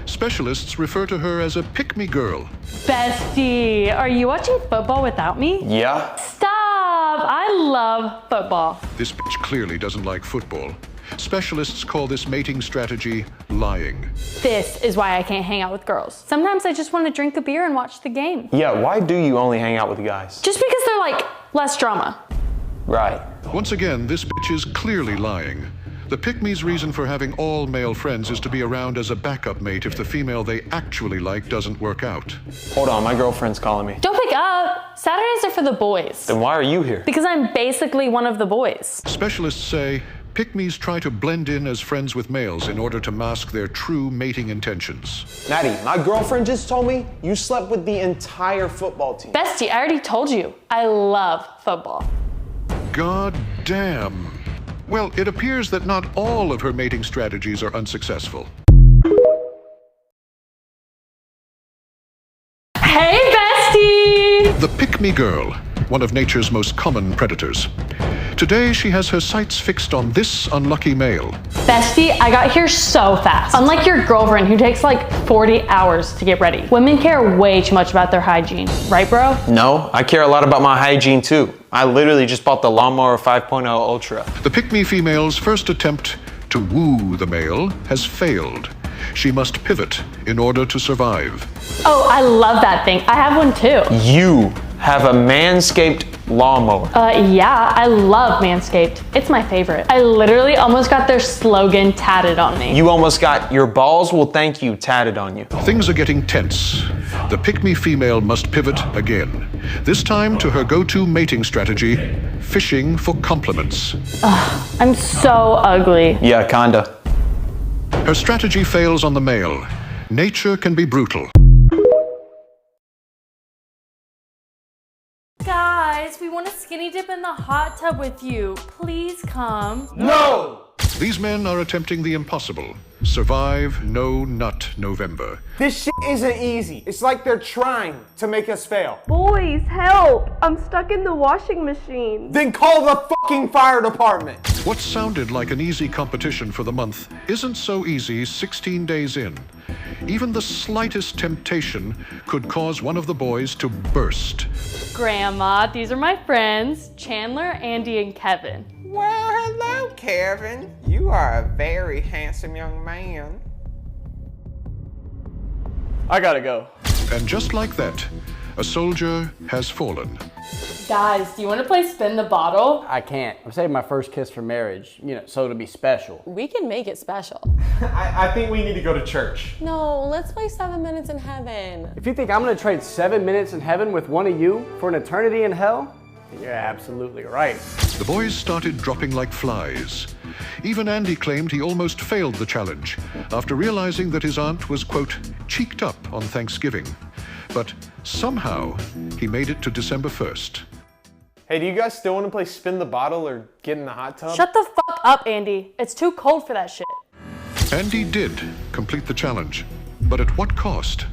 Specialists refer to her as a pick-me girl. Bestie, are you watching football without me? Yeah. Stop! I love football. This bitch clearly doesn't like football. Specialists call this mating strategy lying. This is why I can't hang out with girls. Sometimes I just want to drink a beer and watch the game. Yeah, why do you only hang out with guys? Just because they're like less drama. Right. Once again, this bitch is clearly lying. The pick-me's reason for having all male friends is to be around as a backup mate if the female they actually like doesn't work out. Hold on, my girlfriend's calling me. Don't pick up. Saturdays are for the boys. Then why are you here? Because I'm basically one of the boys. Specialists say pick-me's try to blend in as friends with males in order to mask their true mating intentions. Maddie, my girlfriend just told me you slept with the entire football team. Bestie, I already told you. I love football. God damn. Well, it appears that not all of her mating strategies are unsuccessful. Hey, bestie! The pick-me girl, one of nature's most common predators. Today, she has her sights fixed on this unlucky male. Bestie, I got here so fast. Unlike your girlfriend who takes like 40 hours to get ready. Women care way too much about their hygiene. Right, bro? No, I care a lot about my hygiene too. I literally just bought the Lawnmower 5.0 Ultra. The pick-me female's first attempt to woo the male has failed. She must pivot in order to survive. Oh, I love that thing. I have one too. You have a Manscaped lawnmower. Yeah, I love Manscaped. It's my favorite. I literally almost got their slogan tatted on me. You almost got your balls will thank you tatted on you. Things are getting tense. The pick-me female must pivot again. This time to her go-to mating strategy, fishing for compliments. Ugh, I'm so ugly. Yeah, kinda. Her strategy fails on the male. Nature can be brutal. Guys, we want to skinny dip in the hot tub with you. Please come. No! These men are attempting the impossible. Survive No Nut November. This shit isn't easy. It's like they're trying to make us fail. Boys, help! I'm stuck in the washing machine. Then call the fucking fire department. What sounded like an easy competition for the month isn't so easy 16 days in. Even the slightest temptation could cause one of the boys to burst. Grandma, these are my friends, Chandler, Andy, and Kevin. Well, hello, Kevin. You are a very handsome young man. I gotta go. And just like that, a soldier has fallen. Guys, do you want to play spin the bottle? I can't. I'm saving my first kiss for marriage, so it'll be special. We can make it special. I think we need to go to church. No, let's play 7 minutes in heaven. If you think I'm gonna trade 7 minutes in heaven with one of you for an eternity in hell, you're absolutely right. The boys started dropping like flies. Even Andy claimed he almost failed the challenge after realizing that his aunt was, quote, cheeked up on Thanksgiving. But somehow, he made it to December 1st. Hey, do you guys still want to play spin the bottle or get in the hot tub? Shut the fuck up, Andy. It's too cold for that shit. Andy did complete the challenge, but at what cost?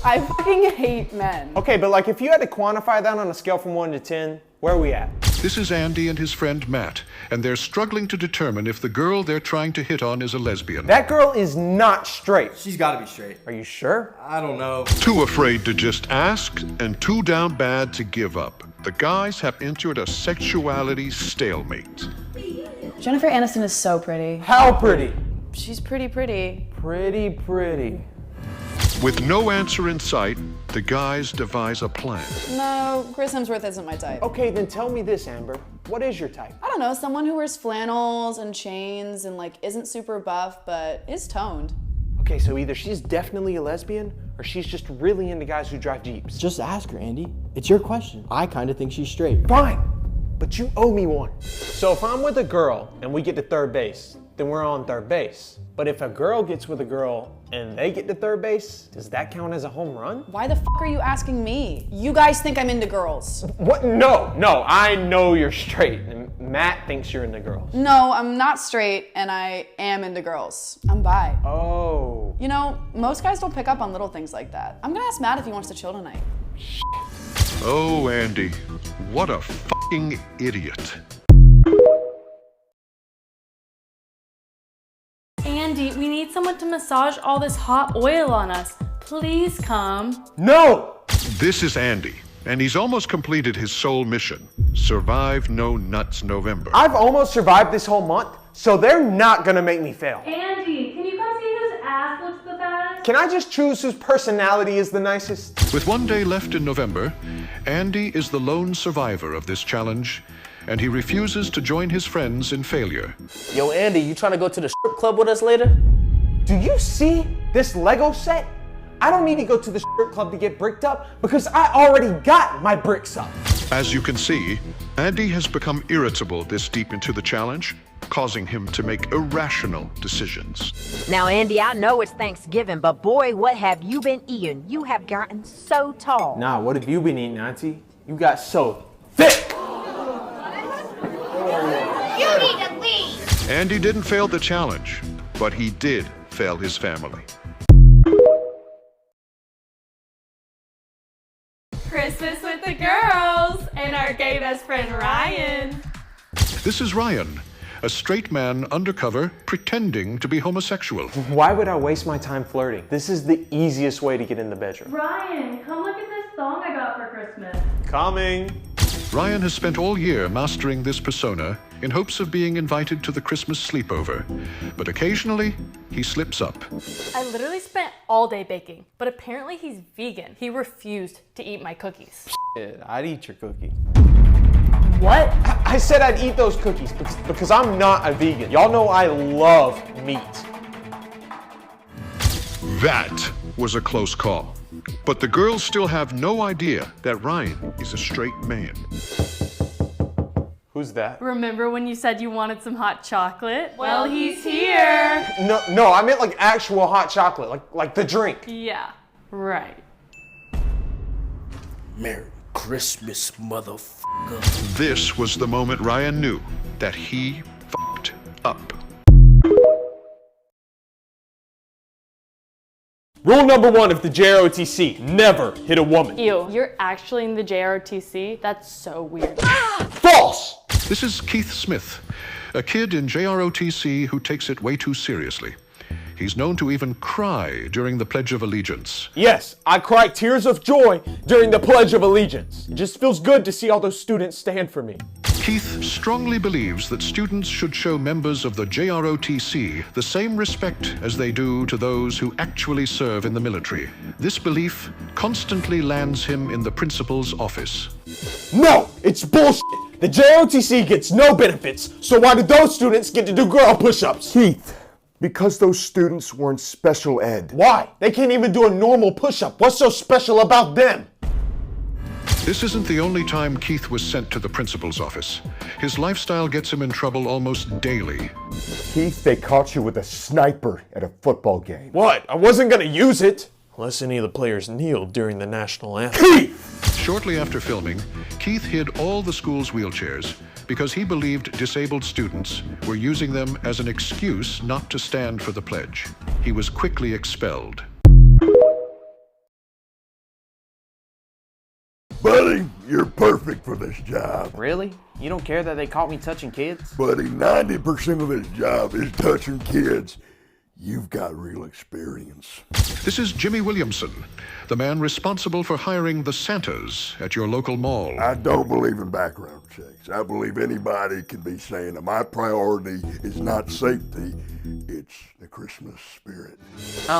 I fucking hate men. Okay, but like if you had to quantify that on a scale from 1 to 10, where are we at? This is Andy and his friend Matt, and they're struggling to determine if the girl they're trying to hit on is a lesbian. That girl is not straight. She's gotta be straight. Are you sure? I don't know. Too afraid to just ask and too down bad to give up. The guys have entered a sexuality stalemate. Jennifer Aniston is so pretty. How pretty? She's pretty. Pretty. With no answer in sight, the guys devise a plan. No, Chris Hemsworth isn't my type. Okay, then tell me this, Amber. What is your type? I don't know, someone who wears flannels and chains and isn't super buff, but is toned. Okay, so either she's definitely a lesbian or she's just really into guys who drive Jeeps. Just ask her, Andy. It's your question. I kind of think she's straight. Fine, but you owe me one. So if I'm with a girl and we get to third base, then we're on third base. But if a girl gets with a girl and they get to third base, does that count as a home run? Why the fuck are you asking me? You guys think I'm into girls. What? No, I know you're straight, and Matt thinks you're into girls. No, I'm not straight, and I am into girls. I'm bi. Oh. Most guys don't pick up on little things like that. I'm gonna ask Matt if he wants to chill tonight. Oh, Andy, what a fucking idiot. Andy, we need someone to massage all this hot oil on us. Please come. No! This is Andy, and he's almost completed his sole mission. Survive No Nuts November. I've almost survived this whole month, so they're not gonna make me fail. Andy, can you come see whose ass looks the best? Can I just choose whose personality is the nicest? With 1 day left in November, Andy is the lone survivor of this challenge, and he refuses to join his friends in failure. Yo, Andy, you trying to go to the strip club with us later? Do you see this Lego set? I don't need to go to the strip club to get bricked up because I already got my bricks up. As you can see, Andy has become irritable this deep into the challenge, causing him to make irrational decisions. Now, Andy, I know it's Thanksgiving, but boy, what have you been eating? You have gotten so tall. Nah, what have you been eating, Auntie? You got so thick. You need to leave. Andy didn't fail the challenge, but he did fail his family. Christmas with the girls and our gay best friend Ryan. This is Ryan, a straight man undercover pretending to be homosexual. Why would I waste my time flirting? This is the easiest way to get in the bedroom. Ryan, come look at this song I got for Christmas. Coming. Ryan has spent all year mastering this persona in hopes of being invited to the Christmas sleepover, but occasionally he slips up. I literally spent all day baking, but apparently he's vegan. He refused to eat my cookies. Shit, I'd eat your cookie. What? I said I'd eat those cookies because I'm not a vegan. Y'all know I love meat. That was a close call. But the girls still have no idea that Ryan is a straight man. Who's that? Remember when you said you wanted some hot chocolate? Well, he's here. No, I meant like actual hot chocolate, like the drink. Yeah, right. Merry Christmas, motherfucker. This was the moment Ryan knew that he fucked up. Rule number 1 of the JROTC, never hit a woman. Ew, you're actually in the JROTC? That's so weird. False! This is Keith Smith, a kid in JROTC who takes it way too seriously. He's known to even cry during the Pledge of Allegiance. Yes, I cry tears of joy during the Pledge of Allegiance. It just feels good to see all those students stand for me. Keith strongly believes that students should show members of the JROTC the same respect as they do to those who actually serve in the military. This belief constantly lands him in the principal's office. No, it's bullshit. The JROTC gets no benefits, so why do those students get to do girl push-ups? Keith, because those students were in special ed. Why? They can't even do a normal push-up. What's so special about them? This isn't the only time Keith was sent to the principal's office. His lifestyle gets him in trouble almost daily. Keith, they caught you with a sniper at a football game. What? I wasn't gonna use it. Unless any of the players kneeled during the national anthem. Keith! Shortly after filming, Keith hid all the school's wheelchairs because he believed disabled students were using them as an excuse not to stand for the pledge. He was quickly expelled. Buddy, you're perfect for this job. Really? You don't care that they caught me touching kids? Buddy, 90% of this job is touching kids. You've got real experience. This is Jimmy Williamson, the man responsible for hiring the Santas at your local mall. I don't believe in background checks. I believe anybody can be saying that my priority is not safety, it's the Christmas spirit.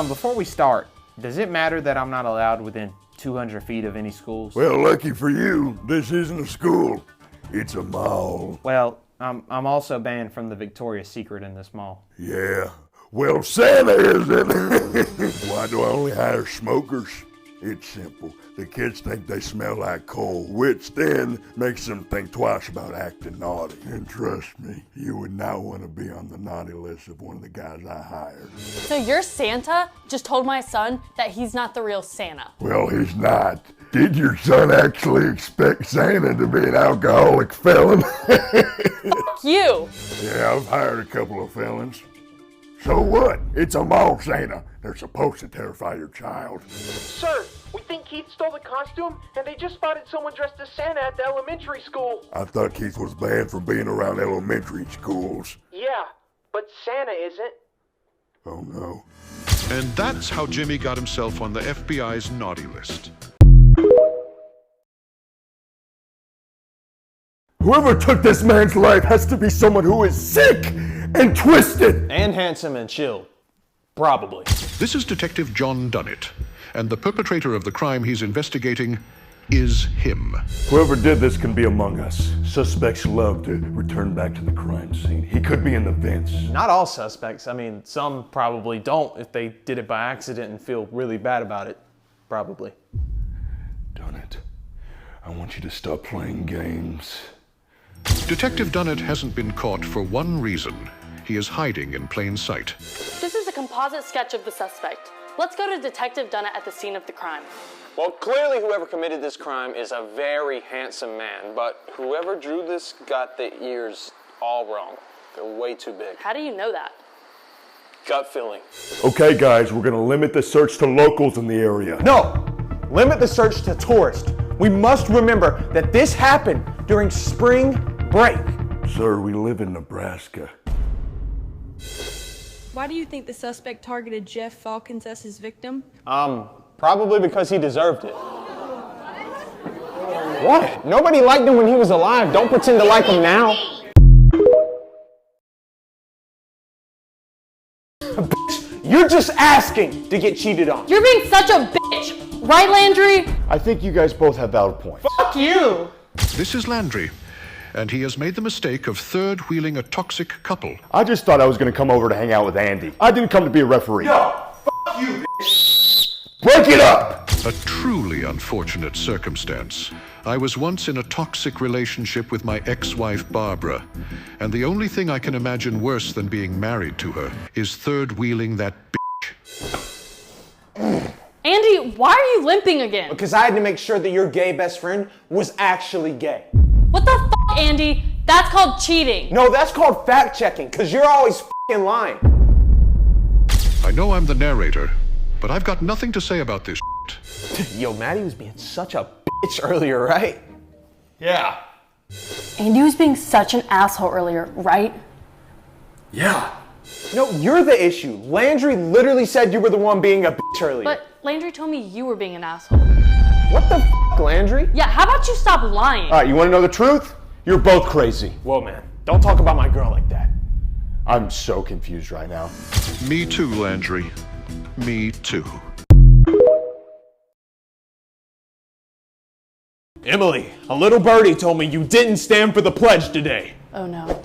Before we start, does it matter that I'm not allowed within 200 feet of any schools? Well, lucky for you, this isn't a school. It's a mall. Well, I'm also banned from the Victoria's Secret in this mall. Yeah. Well, Santa isn't. Why do I only hire smokers? It's simple. The kids think they smell like coal, which then makes them think twice about acting naughty. And trust me, you would not want to be on the naughty list of one of the guys I hired. So your Santa just told my son that he's not the real Santa. Well, he's not. Did your son actually expect Santa to be an alcoholic felon? Fuck you! Yeah, I've hired a couple of felons. So what? It's a mall Santa. They're supposed to terrify your child. Sir, we think Keith stole the costume, and they just spotted someone dressed as Santa at the elementary school. I thought Keith was banned from being around elementary schools. Yeah, but Santa isn't. Oh no. And that's how Jimmy got himself on the FBI's naughty list. Whoever took this man's life has to be someone who is sick and twisted. And handsome and chill. Probably. This is Detective John Dunnett, and the perpetrator of the crime he's investigating is him. Whoever did this can be among us. Suspects love to return back to the crime scene. He could be in the vents. Not all suspects. I mean, some probably don't if they did it by accident and feel really bad about it. Probably. Dunnett, I want you to stop playing games. Detective Dunnett hasn't been caught for one reason. He is hiding in plain sight. This is a composite sketch of the suspect. Let's go to Detective Dunnett at the scene of the crime. Well, clearly whoever committed this crime is a very handsome man, but whoever drew this got the ears all wrong. They're way too big. How do you know that? Gut feeling. Okay, guys, we're gonna limit the search to locals in the area. No! Limit the search to tourists. We must remember that this happened during spring break. Sir, we live in Nebraska. Why do you think the suspect targeted Jeff Falkins as his victim? Probably because he deserved it. What? Nobody liked him when he was alive. Don't pretend to like him now. Bitch, you're just asking to get cheated on. You're being such a bitch, right, Landry? I think you guys both have valid points. Fuck you! This is Landry, and he has made the mistake of third-wheeling a toxic couple. I just thought I was gonna come over to hang out with Andy. I didn't come to be a referee. Yo, fuck you, bitch. Break it up! A truly unfortunate circumstance. I was once in a toxic relationship with my ex-wife Barbara, and the only thing I can imagine worse than being married to her is third-wheeling that bitch. Andy, why are you limping again? Because I had to make sure that your gay best friend was actually gay. What the f***, Andy? That's called cheating. No, that's called fact-checking, because you're always f***ing lying. I know I'm the narrator, but I've got nothing to say about this shit. Yo, Maddie was being such a bitch earlier, right? Yeah. Andy was being such an asshole earlier, right? Yeah. No, you're the issue. Landry literally said you were the one being a bitch earlier. But Landry told me you were being an asshole. What the f***, Landry? Yeah, how about you stop lying? Alright, you wanna know the truth? You're both crazy. Whoa, man. Don't talk about my girl like that. I'm so confused right now. Me too, Landry. Me too. Emily, a little birdie told me you didn't stand for the pledge today. Oh no.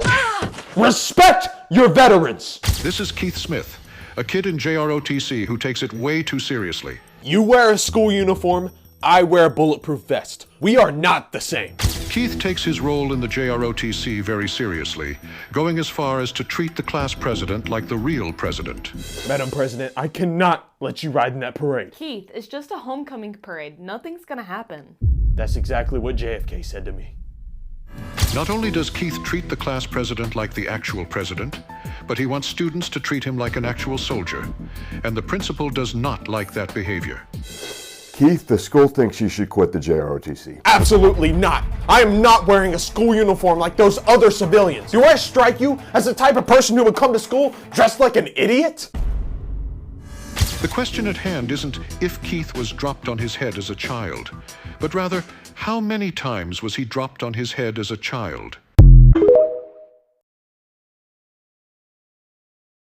Respect your veterans. This is Keith Smith, a kid in JROTC who takes it way too seriously. You wear a school uniform, I wear a bulletproof vest. We are not the same. Keith takes his role in the JROTC very seriously, going as far as to treat the class president like the real president. Madam President, I cannot let you ride in that parade. Keith, it's just a homecoming parade. Nothing's gonna happen. That's exactly what JFK said to me. Not only does Keith treat the class president like the actual president, but he wants students to treat him like an actual soldier. And the principal does not like that behavior. Keith, the school thinks you should quit the JROTC. Absolutely not. I am not wearing a school uniform like those other civilians. Do I strike you as the type of person who would come to school dressed like an idiot? The question at hand isn't if Keith was dropped on his head as a child, but rather, how many times was he dropped on his head as a child?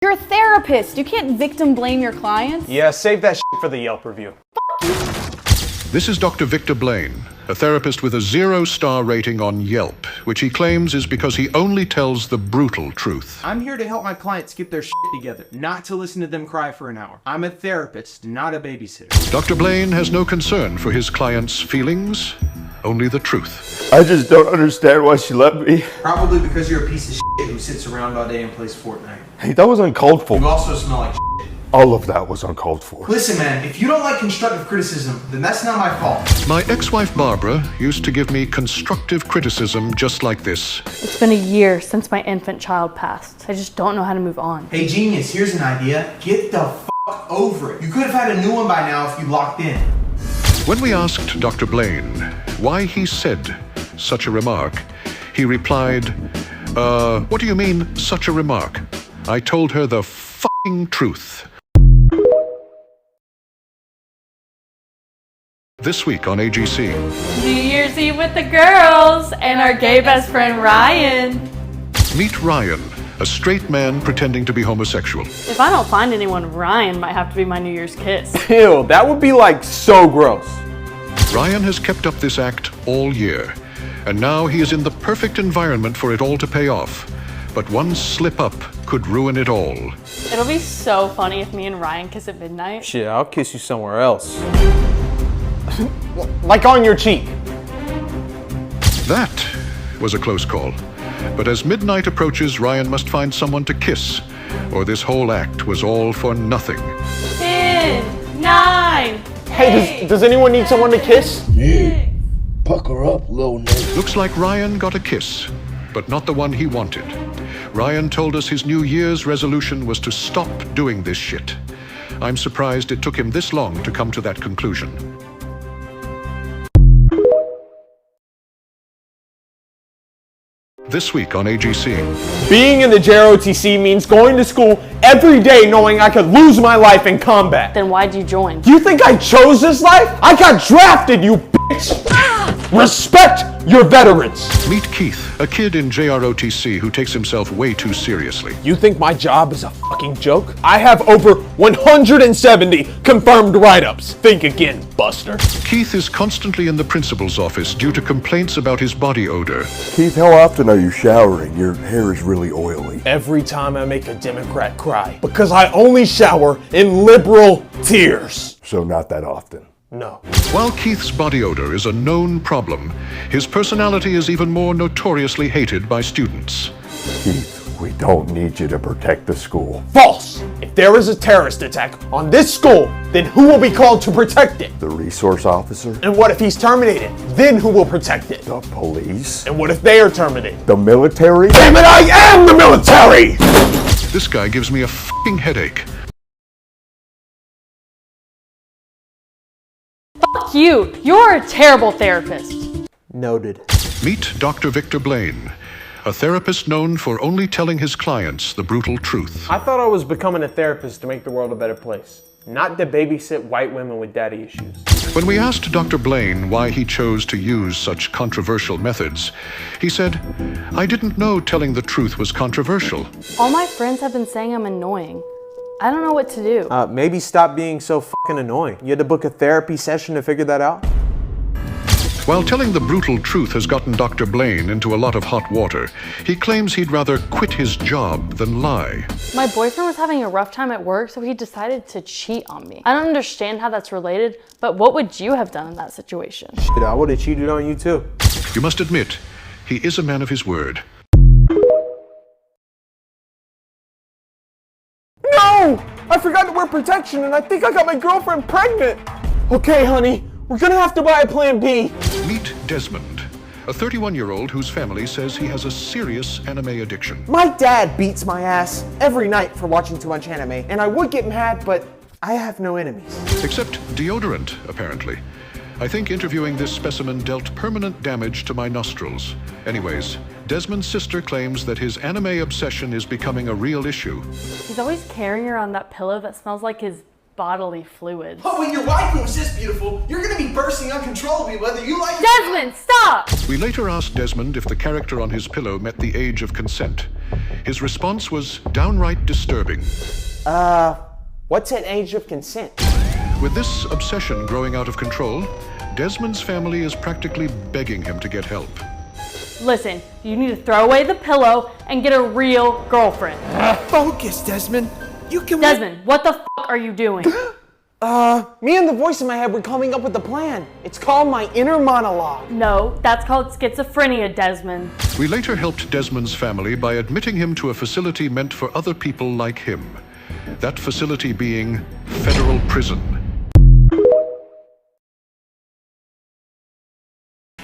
You're a therapist. You can't victim blame your clients. Yeah, save that shit for the Yelp review. This is Dr. Victor Blaine, a therapist with a 0-star rating on Yelp, which he claims is because he only tells the brutal truth. I'm here to help my clients get their shit together, not to listen to them cry for an hour. I'm a therapist, not a babysitter. Dr. Blaine has no concern for his client's feelings, only the truth. I just don't understand why she left me. Probably because you're a piece of shit who sits around all day and plays Fortnite. Hey, that was uncalled for. You also smell like shit. All of that was uncalled for. Listen, man, if you don't like constructive criticism, then that's not my fault. My ex-wife Barbara used to give me constructive criticism just like this. It's been a year since my infant child passed. I just don't know how to move on. Hey, genius, here's an idea. Get the fuck over it. You could have had a new one by now if you locked in. When we asked Dr. Blaine why he said such a remark, he replied, what do you mean, such a remark? I told her the f***ing truth. This week on AGC. New Year's Eve with the girls and our gay best friend Ryan. Meet Ryan, a straight man pretending to be homosexual. If I don't find anyone, Ryan might have to be my New Year's kiss. Ew, that would be like so gross. Ryan has kept up this act all year, and now he is in the perfect environment for it all to pay off. But one slip up could ruin it all. It'll be so funny if me and Ryan kiss at midnight. Shit, I'll kiss you somewhere else. Like on your cheek. That was a close call. But as midnight approaches, Ryan must find someone to kiss, or this whole act was all for nothing. 10, 9. Hey, does anyone need someone to kiss? Yeah. Pucker up, little nigga. Looks like Ryan got a kiss, but not the one he wanted. Ryan told us his New Year's resolution was to stop doing this shit. I'm surprised it took him this long to come to that conclusion. This week on AGC. Being in the JROTC means going to school every day knowing I could lose my life in combat. Then why'd you join? You think I chose this life? I got drafted, you bitch! Respect your veterans! Meet Keith, a kid in JROTC who takes himself way too seriously. You think my job is a fucking joke? I have over 170 confirmed write-ups. Think again, Buster. Keith is constantly in the principal's office due to complaints about his body odor. Keith, how often are you showering? Your hair is really oily. Every time I make a Democrat cry, because I only shower in liberal tears. So not that often. No. While Keith's body odor is a known problem, his personality is even more notoriously hated by students. Keith, we don't need you to protect the school. False! If there is a terrorist attack on this school, then who will be called to protect it? The resource officer? And what if he's terminated? Then who will protect it? The police? And what if they are terminated? The military? Damn it, I am the military! This guy gives me a fucking headache. Fuck you! You're a terrible therapist. Noted. Meet Dr. Victor Blaine, a therapist known for only telling his clients the brutal truth. I thought I was becoming a therapist to make the world a better place, not to babysit white women with daddy issues. When we asked Dr. Blaine why he chose to use such controversial methods, he said, "I didn't know telling the truth was controversial." All my friends have been saying I'm annoying. I don't know what to do. Maybe stop being so fucking annoying. You had to book a therapy session to figure that out? While telling the brutal truth has gotten Dr. Blaine into a lot of hot water, he claims he'd rather quit his job than lie. My boyfriend was having a rough time at work, so he decided to cheat on me. I don't understand how that's related, but what would you have done in that situation? Shit, I would have cheated on you too. You must admit, he is a man of his word. No! I forgot to wear protection and I think I got my girlfriend pregnant! Okay, honey, we're gonna have to buy a plan B. Meet Desmond, a 31-year-old whose family says he has a serious anime addiction. My dad beats my ass every night for watching too much anime, and I would get mad, but I have no enemies. Except deodorant, apparently. I think interviewing this specimen dealt permanent damage to my nostrils. Anyways, Desmond's sister claims that his anime obsession is becoming a real issue. He's always carrying around that pillow that smells like his bodily fluids. Oh, when your wife was this beautiful, you're gonna be bursting uncontrollably whether you like it. Desmond, stop! We later asked Desmond if the character on his pillow met the age of consent. His response was downright disturbing. What's an age of consent? With this obsession growing out of control, Desmond's family is practically begging him to get help. Listen, you need to throw away the pillow and get a real girlfriend. Focus, Desmond. You can. Desmond, what the fuck are you doing? Me and the voice in my head were coming up with a plan. It's called my inner monologue. No, that's called schizophrenia, Desmond. We later helped Desmond's family by admitting him to a facility meant for other people like him. That facility being federal prison.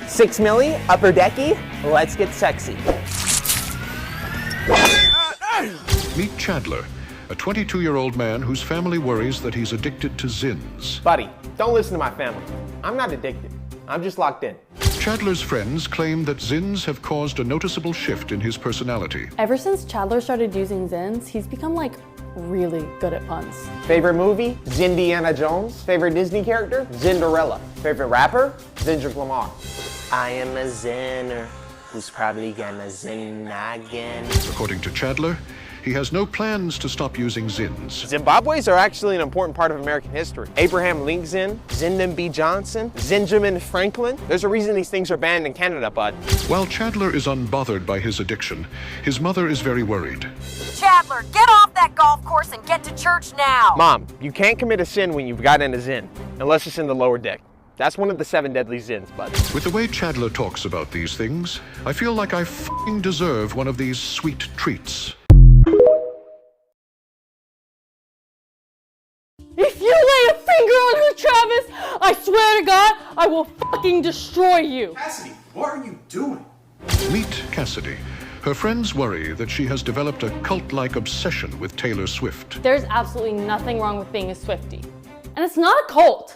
6 milli, upper decky, let's get sexy. Meet Chandler, a 22-year-old man whose family worries that he's addicted to Zins. Buddy, don't listen to my family. I'm not addicted. I'm just locked in. Chandler's friends claim that Zins have caused a noticeable shift in his personality. Ever since Chandler started using Zins, he's become like really good at puns. Favorite movie? Zindiana Jones. Favorite Disney character? Zinderella. Favorite rapper? Kendrick Lamar. I am a zinner who's probably gonna zin again. According to Chandler, he has no plans to stop using Zins. Zimbabwe's are actually an important part of American history. Abraham Lincoln, Lyndon B. Johnson, Benjamin Franklin. There's a reason these things are banned in Canada, bud. While Chandler is unbothered by his addiction, his mother is very worried. Chandler, get off that golf course and get to church now. Mom, you can't commit a sin when you've got in a Zin, unless it's in the lower deck. That's one of the 7 deadly Zins, bud. With the way Chandler talks about these things, I feel like I f***ing deserve one of these sweet treats. If you lay a finger on her, Travis, I swear to God, I will fucking destroy you. Cassidy, what are you doing? Meet Cassidy. Her friends worry that she has developed a cult-like obsession with Taylor Swift. There's absolutely nothing wrong with being a Swiftie. And it's not a cult.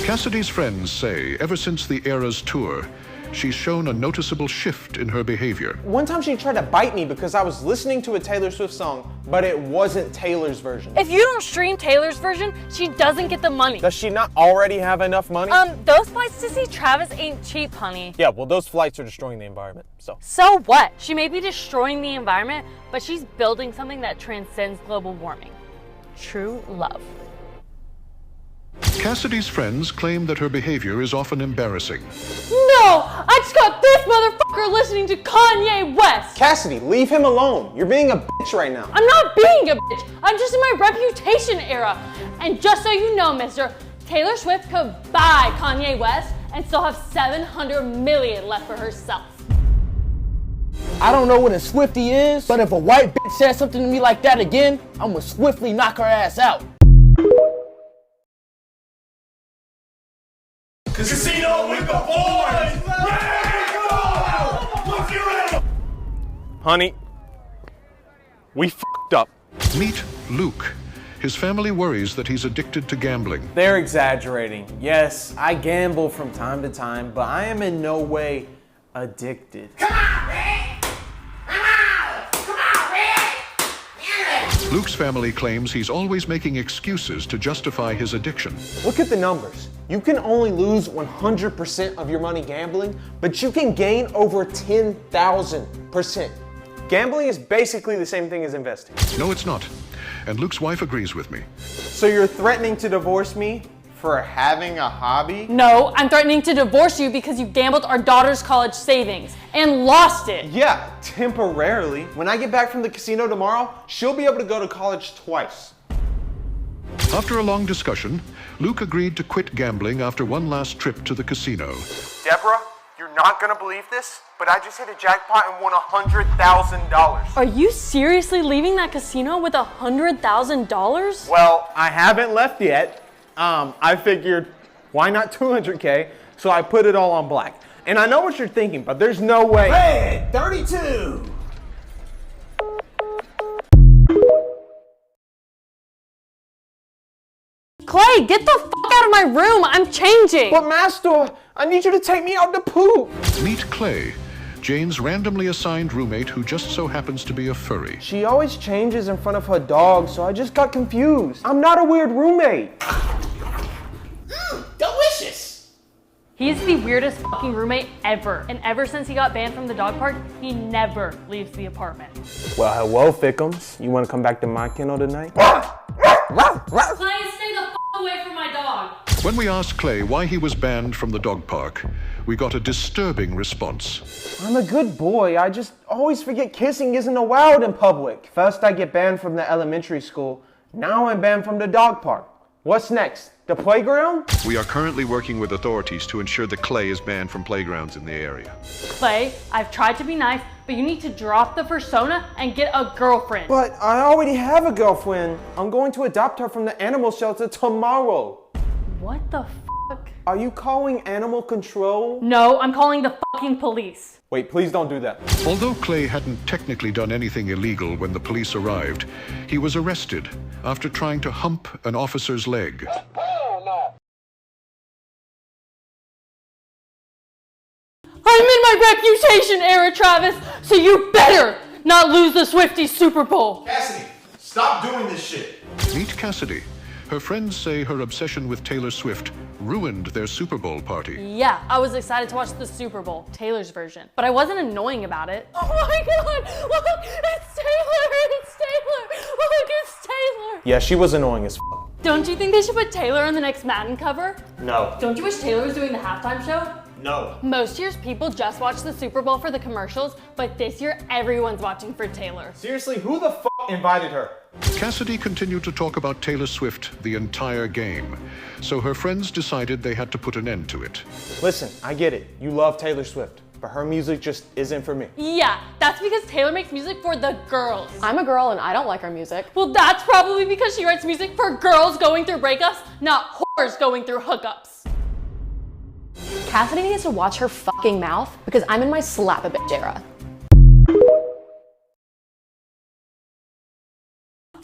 Cassidy's friends say ever since the Eras tour, she's shown a noticeable shift in her behavior. One time she tried to bite me because I was listening to a Taylor Swift song, but it wasn't Taylor's version. If you don't stream Taylor's version, she doesn't get the money. Does she not already have enough money? Those flights to see Travis ain't cheap, honey. Yeah, well, those flights are destroying the environment, so. So what? She may be destroying the environment, but she's building something that transcends global warming. True love. Cassidy's friends claim that her behavior is often embarrassing. No! I just got this motherfucker listening to Kanye West! Cassidy, leave him alone. You're being a bitch right now. I'm not being a bitch. I'm just in my reputation era. And just so you know, mister, Taylor Swift could buy Kanye West and still have 700 million left for herself. I don't know what a Swiftie is, but if a white bitch says something to me like that again, I'm gonna swiftly knock her ass out. Casino with the boys! Honey, we f***ed up. Meet Luke. His family worries that he's addicted to gambling. They're exaggerating. Yes, I gamble from time to time, but I am in no way addicted. Luke's family claims he's always making excuses to justify his addiction. Look at the numbers. You can only lose 100% of your money gambling, but you can gain over 10,000%. Gambling is basically the same thing as investing. No, it's not. And Luke's wife agrees with me. So you're threatening to divorce me for having a hobby? No, I'm threatening to divorce you because you gambled our daughter's college savings and lost it. Yeah, temporarily. When I get back from the casino tomorrow, she'll be able to go to college twice. After a long discussion, Luke agreed to quit gambling after one last trip to the casino. Deborah, you're not gonna believe this, but I just hit a jackpot and won $100,000. Are you seriously leaving that casino with $100,000? Well, I haven't left yet. I figured, why not 200K? So I put it all on black. And I know what you're thinking, but there's no way. Red 32! Clay, get the fuck out of my room. I'm changing. But Master, I need you to take me out to poop. Meet Clay, Jane's randomly assigned roommate who just so happens to be a furry. She always changes in front of her dog, so I just got confused. I'm not a weird roommate. Delicious! He's the weirdest fucking roommate ever. And ever since he got banned from the dog park, he never leaves the apartment. Well, hello, Fickums. You want to come back to my kennel tonight? Clay, stay the fuck away from my dog. When we asked Clay why he was banned from the dog park, we got a disturbing response. I'm a good boy. I just always forget kissing isn't allowed in public. First I get banned from the elementary school. Now I'm banned from the dog park. What's next? The playground? We are currently working with authorities to ensure that Clay is banned from playgrounds in the area. Clay, I've tried to be nice, but you need to drop the persona and get a girlfriend. But I already have a girlfriend. I'm going to adopt her from the animal shelter tomorrow. What the fuck? Are you calling animal control? No, I'm calling the fucking police. Wait, please don't do that. Although Clay hadn't technically done anything illegal when the police arrived, he was arrested after trying to hump an officer's leg. I'm in my reputation era, Travis, so you better not lose the Swifties Super Bowl. Cassidy, stop doing this shit. Meet Cassidy. Her friends say her obsession with Taylor Swift ruined their Super Bowl party. Yeah, I was excited to watch the Super Bowl, Taylor's version, but I wasn't annoying about it. Oh my God, look, it's Taylor, it's Taylor, look, it's Taylor. Yeah, she was annoying as f. Don't you think they should put Taylor on the next Madden cover? No. Don't you wish Taylor was doing the halftime show? No. Most years people just watch the Super Bowl for the commercials, but this year everyone's watching for Taylor. Seriously, who the f invited her? Cassidy continued to talk about Taylor Swift the entire game, so her friends decided they had to put an end to it. Listen, I get it. You love Taylor Swift, but her music just isn't for me. Yeah, that's because Taylor makes music for the girls. I'm a girl and I don't like her music. Well, that's probably because she writes music for girls going through breakups, not whores going through hookups. Cassidy needs to watch her fucking mouth because I'm in my slap a bitch era.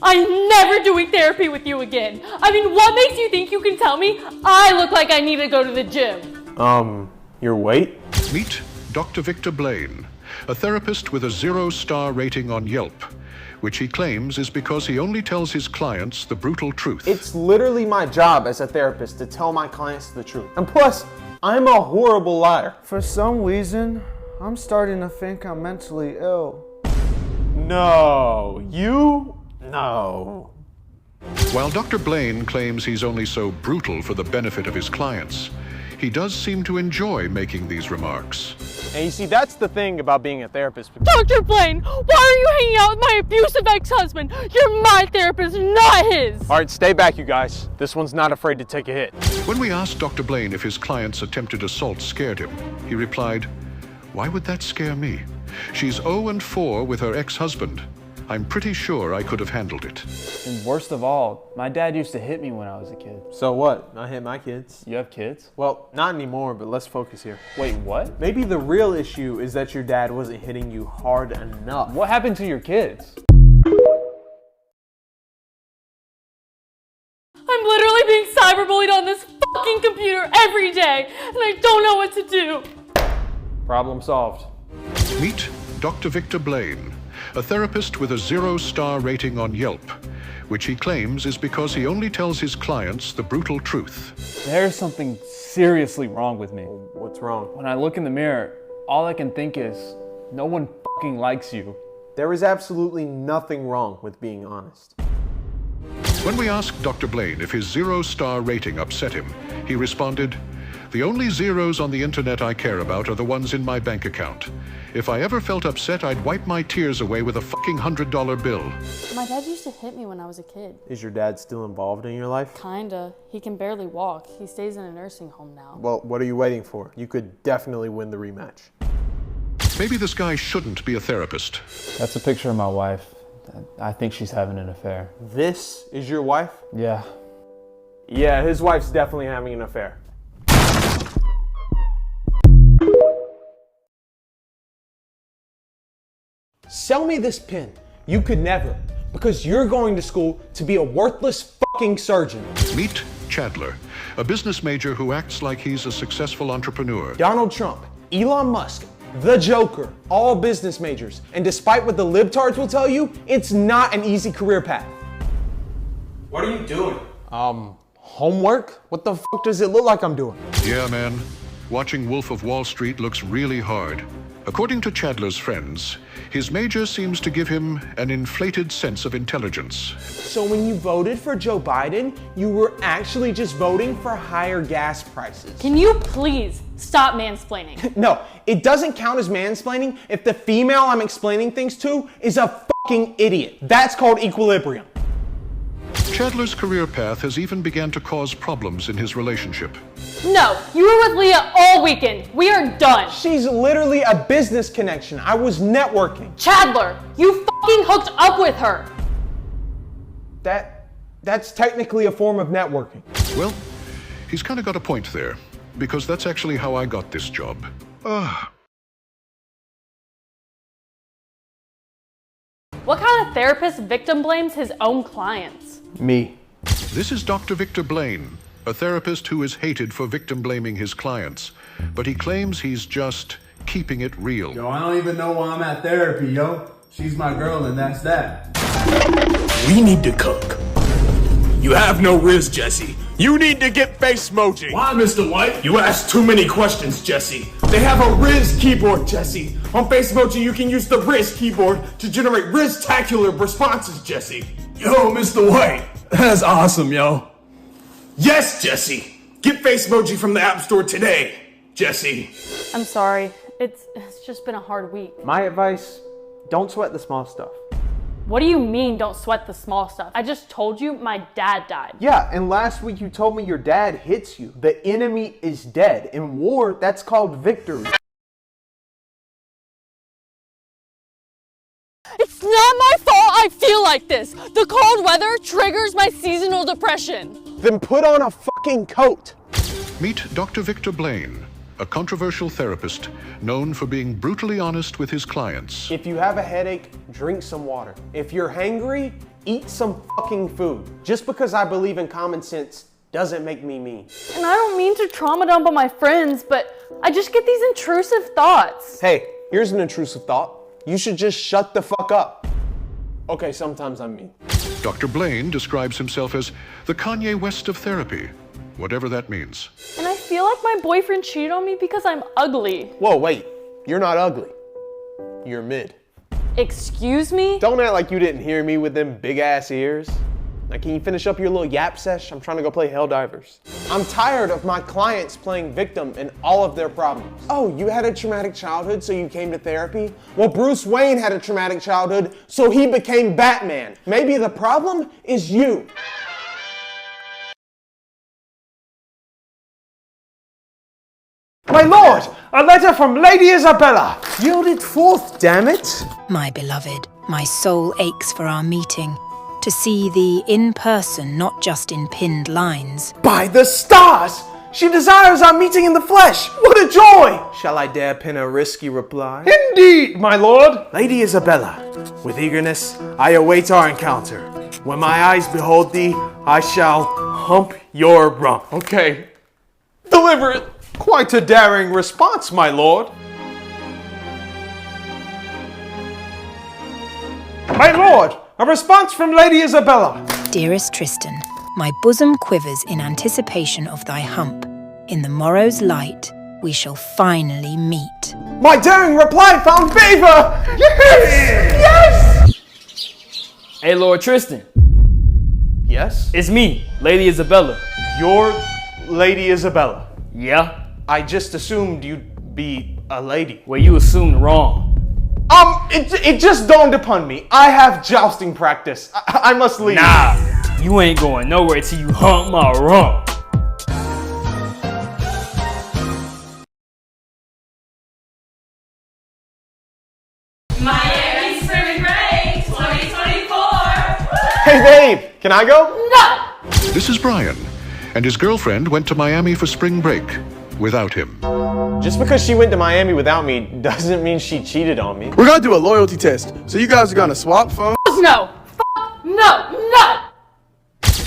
I'm never doing therapy with you again. I mean, what makes you think you can tell me I look like I need to go to the gym? Your weight? Meet Dr. Victor Blaine, a therapist with a 0-star rating on Yelp, which he claims is because he only tells his clients the brutal truth. It's literally my job as a therapist to tell my clients the truth. And plus, I'm a horrible liar. For some reason, I'm starting to think I'm mentally ill. No, you? No. While Dr. Blaine claims he's only so brutal for the benefit of his clients, he does seem to enjoy making these remarks. And you see, that's the thing about being a therapist. Dr. Blaine, why are you hanging out with my abusive ex-husband? You're my therapist, not his. All right, stay back, you guys. This one's not afraid to take a hit. When we asked Dr. Blaine if his client's attempted assault scared him, he replied, "Why would that scare me? She's 0-4 with her ex-husband. I'm pretty sure I could have handled it." And worst of all, my dad used to hit me when I was a kid. So what? I hit my kids. You have kids? Well, not anymore, but let's focus here. Wait, what? Maybe the real issue is that your dad wasn't hitting you hard enough. What happened to your kids? I'm literally being cyberbullied on this fucking computer every day, and I don't know what to do. Problem solved. Meet Dr. Victor Blaine, a therapist with a 0-star rating on Yelp, which he claims is because he only tells his clients the brutal truth. There's something seriously wrong with me. What's wrong? When I look in the mirror, all I can think is, no one fucking likes you. There is absolutely nothing wrong with being honest. When we asked Dr. Blaine if his 0-star rating upset him, he responded, "The only zeros on the internet I care about are the ones in my bank account. If I ever felt upset, I'd wipe my tears away with a fucking $100 bill." My dad used to hit me when I was a kid. Is your dad still involved in your life? Kinda. He can barely walk. He stays in a nursing home now. Well, what are you waiting for? You could definitely win the rematch. Maybe this guy shouldn't be a therapist. That's a picture of my wife. I think she's having an affair. This is your wife? Yeah. Yeah, his wife's definitely having an affair. Sell me this pen. You could never, because you're going to school to be a worthless fucking surgeon. Meet Chandler, a business major who acts like he's a successful entrepreneur. Donald Trump, Elon Musk, the Joker, all business majors. And despite what the libtards will tell you, it's not an easy career path. What are you doing? Homework? What the fuck does it look like I'm doing? Yeah, man. Watching Wolf of Wall Street looks really hard. According to Chandler's friends, his major seems to give him an inflated sense of intelligence. So when you voted for Joe Biden, you were actually just voting for higher gas prices. Can you please stop mansplaining? No, it doesn't count as mansplaining if the female I'm explaining things to is a fucking idiot. That's called equilibrium. Chandler's career path has even begun to cause problems in his relationship. No, you were with Leah all weekend. We are done. She's literally a business connection. I was networking. Chandler, you fucking hooked up with her. That's technically a form of networking. Well, he's kind of got a point there, because that's actually how I got this job. What kind of therapist victim blames his own clients? Me. This is Dr. Victor Blaine, a therapist who is hated for victim blaming his clients, but he claims he's just keeping it real. Yo, I don't even know why I'm at therapy, yo. She's my girl and that's that. We need to cook. You have no riz, Jesse. You need to get face smojing. Why, Mr. White? You ask too many questions, Jesse. They have a Riz keyboard, Jesse. On Facemoji, you can use the Riz keyboard to generate Riz-tacular responses, Jesse. Yo, Mr. White. That's awesome, yo. Yes, Jesse. Get Facemoji from the App Store today, Jesse. I'm sorry. It's just been a hard week. My advice, don't sweat the small stuff. What do you mean don't sweat the small stuff? I just told you my dad died. Yeah, and last week you told me your dad hits you. The enemy is dead. In war, that's called victory. It's not my fault I feel like this. The cold weather triggers my seasonal depression. Then put on a fucking coat. Meet Dr. Victor Blaine, a controversial therapist known for being brutally honest with his clients. If you have a headache, drink some water. If you're hangry, eat some fucking food. Just because I believe in common sense doesn't make me mean. And I don't mean to trauma dump on my friends, but I just get these intrusive thoughts. Hey, here's an intrusive thought. You should just shut the fuck up. Okay, sometimes I'm mean. Dr. Blaine describes himself as the Kanye West of therapy, whatever that means. And I feel like my boyfriend cheated on me because I'm ugly. Whoa, wait. You're not ugly. You're mid. Excuse me? Don't act like you didn't hear me with them big ass ears. Now, can you finish up your little yap sesh? I'm trying to go play Helldivers. I'm tired of my clients playing victim in all of their problems. Oh, you had a traumatic childhood, so you came to therapy? Well, Bruce Wayne had a traumatic childhood, so he became Batman. Maybe the problem is you. My lord, a letter from Lady Isabella. Yield it forth, damn it. My beloved, my soul aches for our meeting. To see thee in person, not just in pinned lines. By the stars! She desires our meeting in the flesh. What a joy! Shall I dare pen a risky reply? Indeed, my lord. Lady Isabella, with eagerness, I await our encounter. When my eyes behold thee, I shall hump your rump. Okay. Deliver it. Quite a daring response, my lord. My lord, a response from Lady Isabella. Dearest Tristan, my bosom quivers in anticipation of thy hump. In the morrow's light, we shall finally meet. My daring reply found favor! Yes! Yes! Hey, Lord Tristan. Yes? It's me, Lady Isabella. You're Lady Isabella. Yeah? I just assumed you'd be a lady. Well, you assumed wrong. It just dawned upon me. I have jousting practice. I must leave. Nah, you ain't going nowhere till you hump my rump. Miami Spring Break 2024. Hey babe, can I go? No! This is Brian, and his girlfriend went to Miami for spring break without him. Just because she went to Miami without me doesn't mean she cheated on me. We're gonna do a loyalty test, so you guys are gonna swap phones? No! No!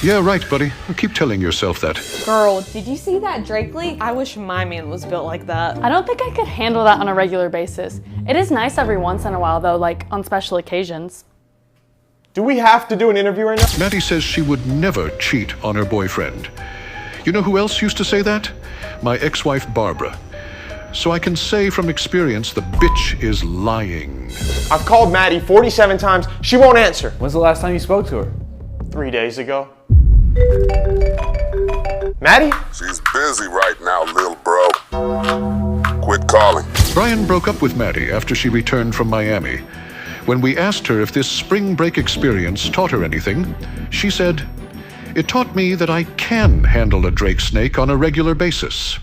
Yeah, right, buddy. Keep telling yourself that. Girl, did you see that Drake leak? I wish my man was built like that. I don't think I could handle that on a regular basis. It is nice every once in a while though, like on special occasions. Do we have to do an interview right now? Maddie says she would never cheat on her boyfriend. You know who else used to say that? My ex-wife, Barbara. So I can say from experience, the bitch is lying. I've called Maddie 47 times. She won't answer. When's the last time you spoke to her? 3 days ago. Maddie? She's busy right now, little bro. Quit calling. Brian broke up with Maddie after she returned from Miami. When we asked her if this spring break experience taught her anything, she said, "It taught me that I can handle a drake snake on a regular basis."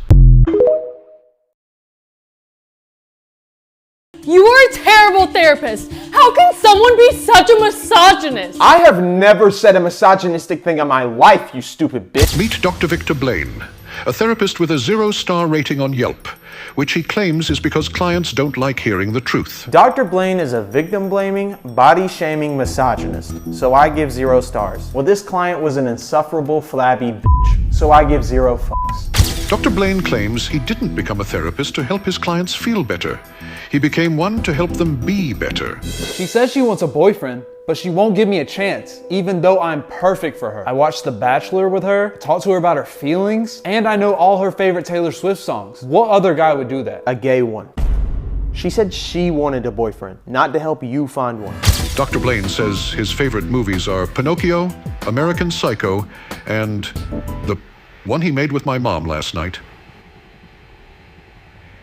You are a terrible therapist. How can someone be such a misogynist? I have never said a misogynistic thing in my life, you stupid bitch. Meet Dr. Victor Blaine, a therapist with a 0-star rating on Yelp, which he claims is because clients don't like hearing the truth. Dr. Blaine is a victim-blaming, body-shaming misogynist, so I give 0 stars. Well, this client was an insufferable, flabby bitch, so I give 0 fucks. Dr. Blaine claims he didn't become a therapist to help his clients feel better. He became one to help them be better. She says she wants a boyfriend, but she won't give me a chance, even though I'm perfect for her. I watched The Bachelor with her, talked to her about her feelings, and I know all her favorite Taylor Swift songs. What other guy would do that? A gay one. She said she wanted a boyfriend, not to help you find one. Dr. Blaine says his favorite movies are Pinocchio, American Psycho, and the one he made with my mom last night.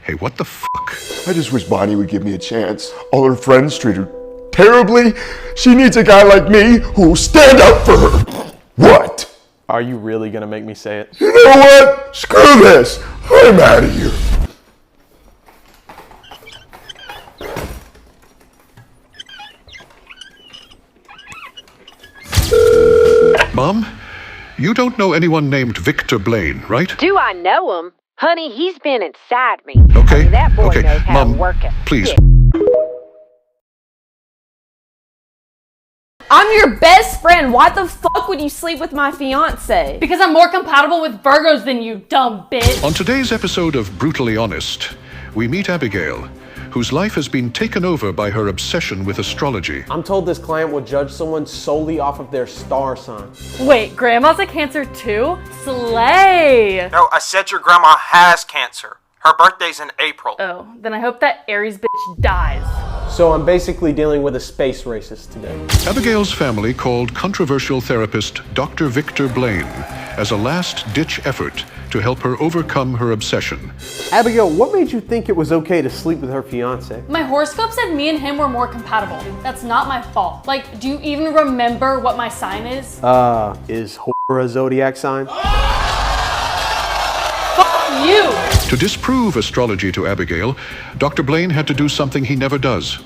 Hey, what the fuck? I just wish Bonnie would give me a chance. All her friends treat her terribly. She needs a guy like me who will stand up for her. What? Are you really gonna make me say it? You know what? Screw this. I'm out of here. Mom, you don't know anyone named Victor Blaine, right? Do I know him? Honey, he's been inside me. Okay, That boy okay, knows how Mom, to work a please. stick. I'm your best friend. Why the fuck would you sleep with my fiance? Because I'm more compatible with Virgos than you, dumb bitch. On today's episode of Brutally Honest, we meet Abigail, whose life has been taken over by her obsession with astrology. I'm told this client will judge someone solely off of their star sign. Wait, Grandma's a Cancer too? Slay! No, I said your grandma has cancer. Her birthday's in April. Oh, then I hope that Aries bitch dies. So I'm basically dealing with a space racist today. Abigail's family called controversial therapist Dr. Victor Blaine as a last-ditch effort to help her overcome her obsession. Abigail, what made you think it was okay to sleep with her fiance? My horoscope said me and him were more compatible. That's not my fault. Like, do you even remember what my sign is? Is whore a zodiac sign? Fuck you! To disprove astrology to Abigail, Dr. Blaine had to do something he never does.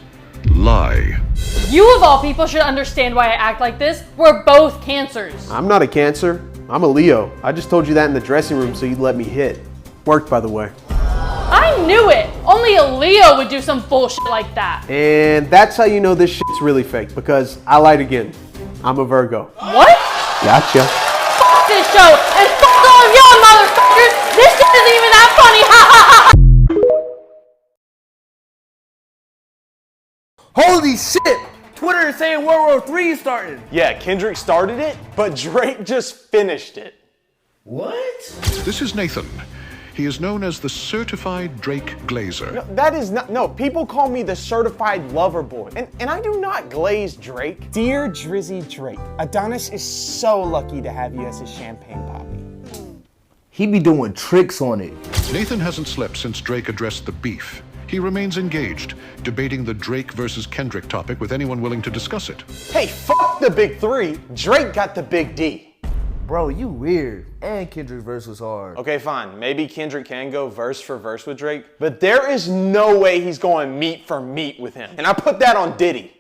Lie. You of all people should understand why I act like this. We're both Cancers. I'm not a Cancer. I'm a Leo. I just told you that in the dressing room so you'd let me hit. Worked, by the way. I knew it! Only a Leo would do some bullshit like that. And that's how you know this shit's really fake, because I lied again. I'm a Virgo. What? Gotcha. Fuck this show, and fuck all of y'all motherfuckers! This shit isn't even that funny, ha ha ha! Holy shit! Twitter is saying World War III is starting. Yeah, Kendrick started it, but Drake just finished it. What? This is Nathan. He is known as the Certified Drake Glazer. No, that is not, no, people call me the certified lover boy, and I do not glaze Drake. Dear Drizzy Drake, Adonis is so lucky to have you as his champagne poppy. He be doing tricks on it. Nathan hasn't slept since Drake addressed the beef. He remains engaged, debating the Drake versus Kendrick topic with anyone willing to discuss it. Hey, fuck the big three. Drake got the big D. Bro, you weird. And Kendrick's verse was hard. Okay, fine. Maybe Kendrick can go verse for verse with Drake, but there is no way he's going meat for meat with him. And I put that on Diddy.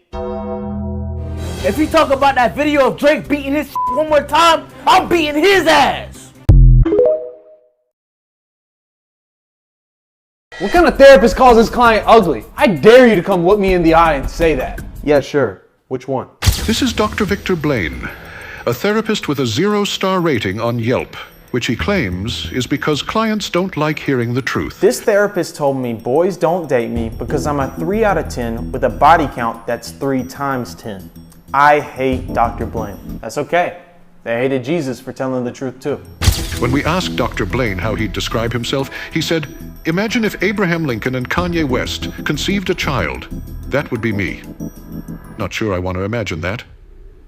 If you talk about that video of Drake beating his one more time, I'm beating his ass. What kind of therapist calls his client ugly? I dare you to come look me in the eye and say that. Yeah, sure. Which one? This is Dr. Victor Blaine, a therapist with a 0-star rating on Yelp, which he claims is because clients don't like hearing the truth. This therapist told me boys don't date me because I'm a 3 out of 10 with a body count that's 3 times 10. I hate Dr. Blaine. That's okay. They hated Jesus for telling the truth too. When we asked Dr. Blaine how he'd describe himself, he said, "Imagine if Abraham Lincoln and Kanye West conceived a child. That would be me." Not sure I want to imagine that,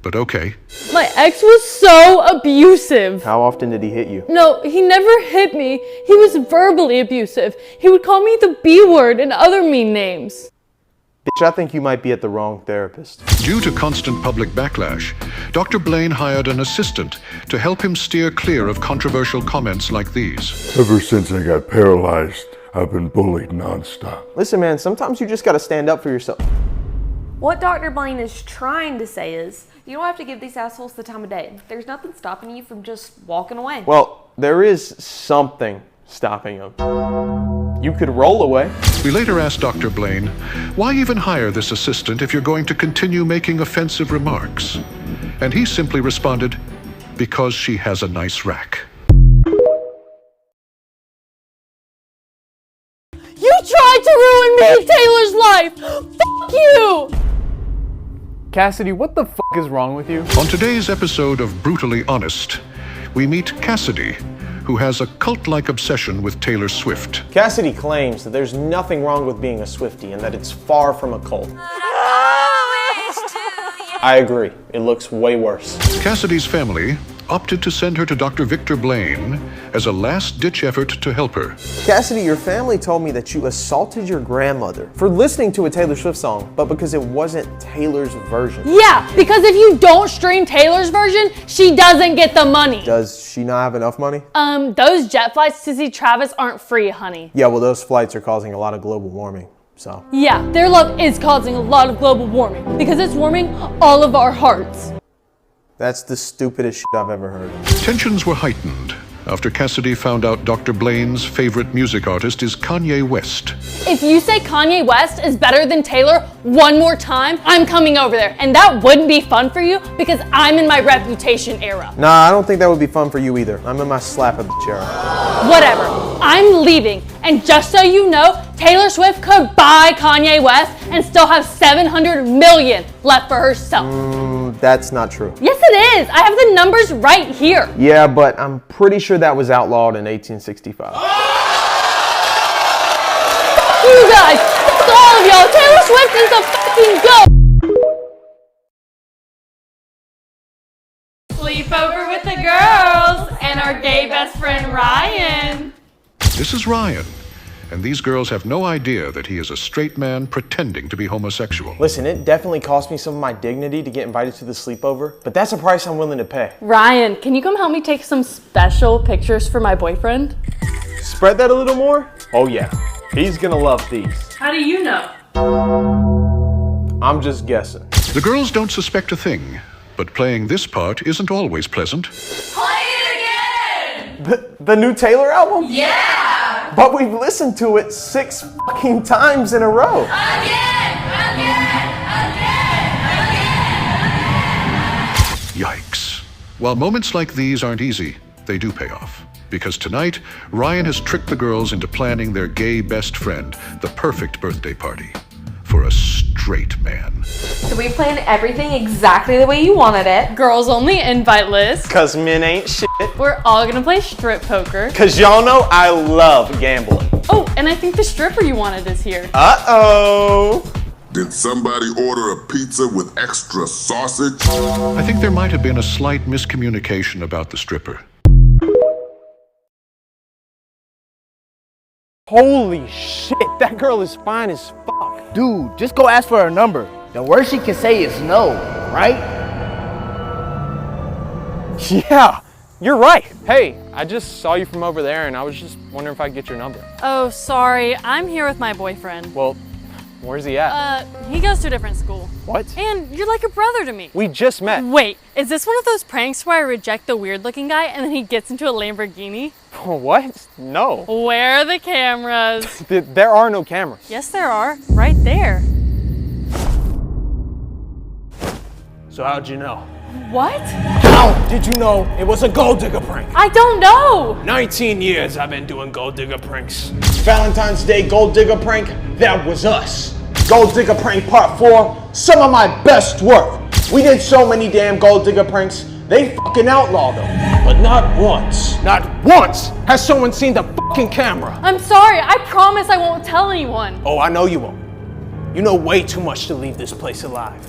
but okay. My ex was so abusive. How often did he hit you? No, he never hit me. He was verbally abusive. He would call me the B word and other mean names. Bitch, I think you might be at the wrong therapist. Due to constant public backlash, Dr. Blaine hired an assistant to help him steer clear of controversial comments like these. Ever since I got paralyzed, I've been bullied nonstop. Listen, man, sometimes you just gotta stand up for yourself. What Dr. Blaine is trying to say is, you don't have to give these assholes the time of day. There's nothing stopping you from just walking away. Well, there is something stopping him. You could roll away. We later asked Dr. Blaine, why even hire this assistant if you're going to continue making offensive remarks? And he simply responded, because she has a nice rack. tried to ruin me and Taylor's life! Fuck you! Cassidy, what the fuck is wrong with you? On today's episode of Brutally Honest, we meet Cassidy, who has a cult-like obsession with Taylor Swift. Cassidy claims that there's nothing wrong with being a Swiftie and that it's far from a cult. I agree. It looks way worse. Cassidy's family opted to send her to Dr. Victor Blaine as a last-ditch effort to help her. Cassidy, your family told me that you assaulted your grandmother for listening to a Taylor Swift song, but because it wasn't Taylor's version. Yeah, because if you don't stream Taylor's version, she doesn't get the money. Does she not have enough money? Those jet flights to see Travis aren't free, honey. Yeah, well, those flights are causing a lot of global warming, so. Yeah, their love is causing a lot of global warming because it's warming all of our hearts. That's the stupidest shit I've ever heard. Tensions were heightened after Cassidy found out Dr. Blaine's favorite music artist is Kanye West. If you say Kanye West is better than Taylor one more time, I'm coming over there. And that wouldn't be fun for you because I'm in my reputation era. Nah, I don't think that would be fun for you either. I'm in my slap of the chair. Whatever. I'm leaving. And just so you know, Taylor Swift could buy Kanye West and still have 700 million left for herself. That's not true. Yes, it is. I have the numbers right here. Yeah, but I'm pretty sure that was outlawed in 1865. Fuck you guys. Fuck all of y'all. Taylor Swift is a fucking goat. Sleepover with the girls and our gay best friend Ryan. This is Ryan, and these girls have no idea that he is a straight man pretending to be homosexual. Listen, it definitely cost me some of my dignity to get invited to the sleepover, but that's a price I'm willing to pay. Ryan, can you come help me take some special pictures for my boyfriend? Spread that a little more? Oh yeah, he's gonna love these. How do you know? I'm just guessing. The girls don't suspect a thing, but playing this part isn't always pleasant. Play it again! The new Taylor album? Yeah! But we've listened to it 6 fucking times in a row. Yikes. While moments like these aren't easy, they do pay off. Because tonight, Ryan has tricked the girls into planning their gay best friend, the perfect birthday party for a straight man. So we planned everything exactly the way you wanted it. Girls only invite list. Cause men ain't shit. We're all gonna play strip poker. Cause y'all know I love gambling. Oh, and I think the stripper you wanted is here. Uh-oh. Did somebody order a pizza with extra sausage? I think there might have been a slight miscommunication about the stripper. Holy shit, that girl is fine as fuck. Dude, just go ask for her number. The worst she can say is no, right? Yeah, you're right. Hey, I just saw you from over there and I was just wondering if I could get your number. Oh, sorry. I'm here with my boyfriend. Well, where's he at? He goes to a different school. What? And you're like a brother to me. We just met. Wait, is this one of those pranks where I reject the weird looking guy and then he gets into a Lamborghini? What? No. Where are the cameras? There are no cameras. Yes, there are. Right there. So how'd you know? What? How did you know it was a gold digger prank? I don't know. 19 years I've been doing gold digger pranks. Valentine's Day gold digger prank, that was us. Gold digger prank part 4, some of my best work. We did so many damn gold digger pranks, they fucking outlawed them. But not once has someone seen the fucking camera. I'm sorry. I promise I won't tell anyone. Oh, I know you won't. You know way too much to leave this place alive.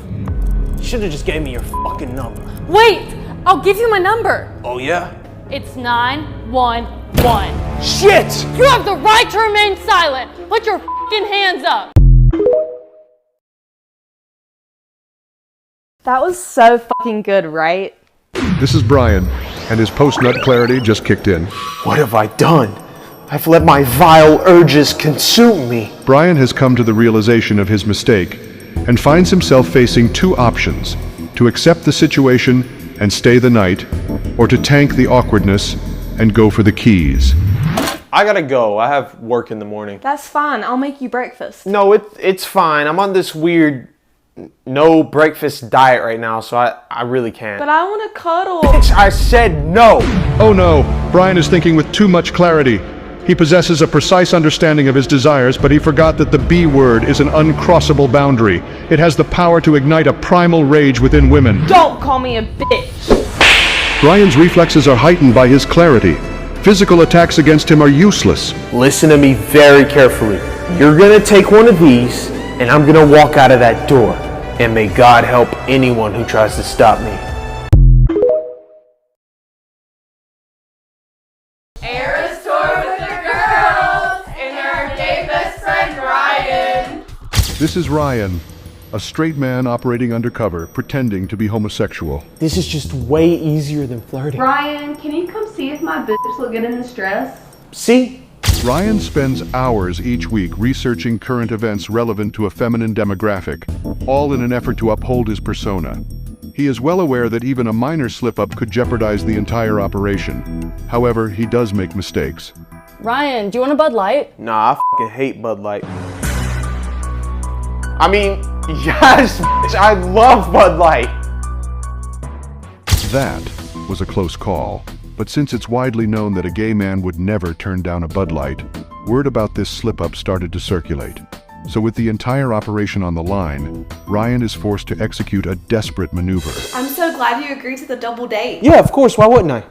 You should have just gave me your fucking number. Wait, I'll give you my number. Oh yeah? It's 911. Shit! You have the right to remain silent. Put your fucking hands up. That was so fucking good, right? This is Brian, and his post-nut clarity just kicked in. What have I done? I've let my vile urges consume me. Brian has come to the realization of his mistake and finds himself facing 2 options: to accept the situation and stay the night, or to tank the awkwardness and go for the keys. I gotta go. I have work in the morning. That's fine. I'll make you breakfast. No, it's fine. I'm on this weird no breakfast diet right now, so I really can't. But I want to cuddle. Bitch, I said no. Oh no, Brian is thinking with too much clarity. He possesses a precise understanding of his desires, but he forgot that the B word is an uncrossable boundary. It has the power to ignite a primal rage within women. Don't call me a bitch. Ryan's reflexes are heightened by his clarity. Physical attacks against him are useless. Listen to me very carefully. You're gonna take one of these, and I'm gonna walk out of that door. And may God help anyone who tries to stop me. Eras tour with the girls and her gay best friend Ryan. This is Ryan, a straight man operating undercover, pretending to be homosexual. This is just way easier than flirting. Ryan, can you come see if my boobs look good in this dress? See? Ryan spends hours each week researching current events relevant to a feminine demographic, all in an effort to uphold his persona. He is well aware that even a minor slip-up could jeopardize the entire operation. However, he does make mistakes. Ryan, do you want a Bud Light? Nah, I fucking hate Bud Light. I mean, yes, bitch, I love Bud Light. That was a close call. But since it's widely known that a gay man would never turn down a Bud Light, word about this slip-up started to circulate. So with the entire operation on the line, Ryan is forced to execute a desperate maneuver. I'm so glad you agreed to the double date. Yeah, of course, why wouldn't I?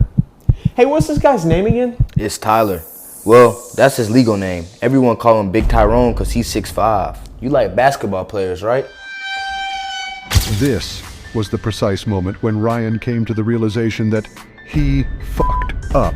Hey, what's this guy's name again? It's Tyler. Well, that's his legal name. Everyone call him Big Tyrone because he's 6'5". You like basketball players, right? This was the precise moment when Ryan came to the realization that he fucked up.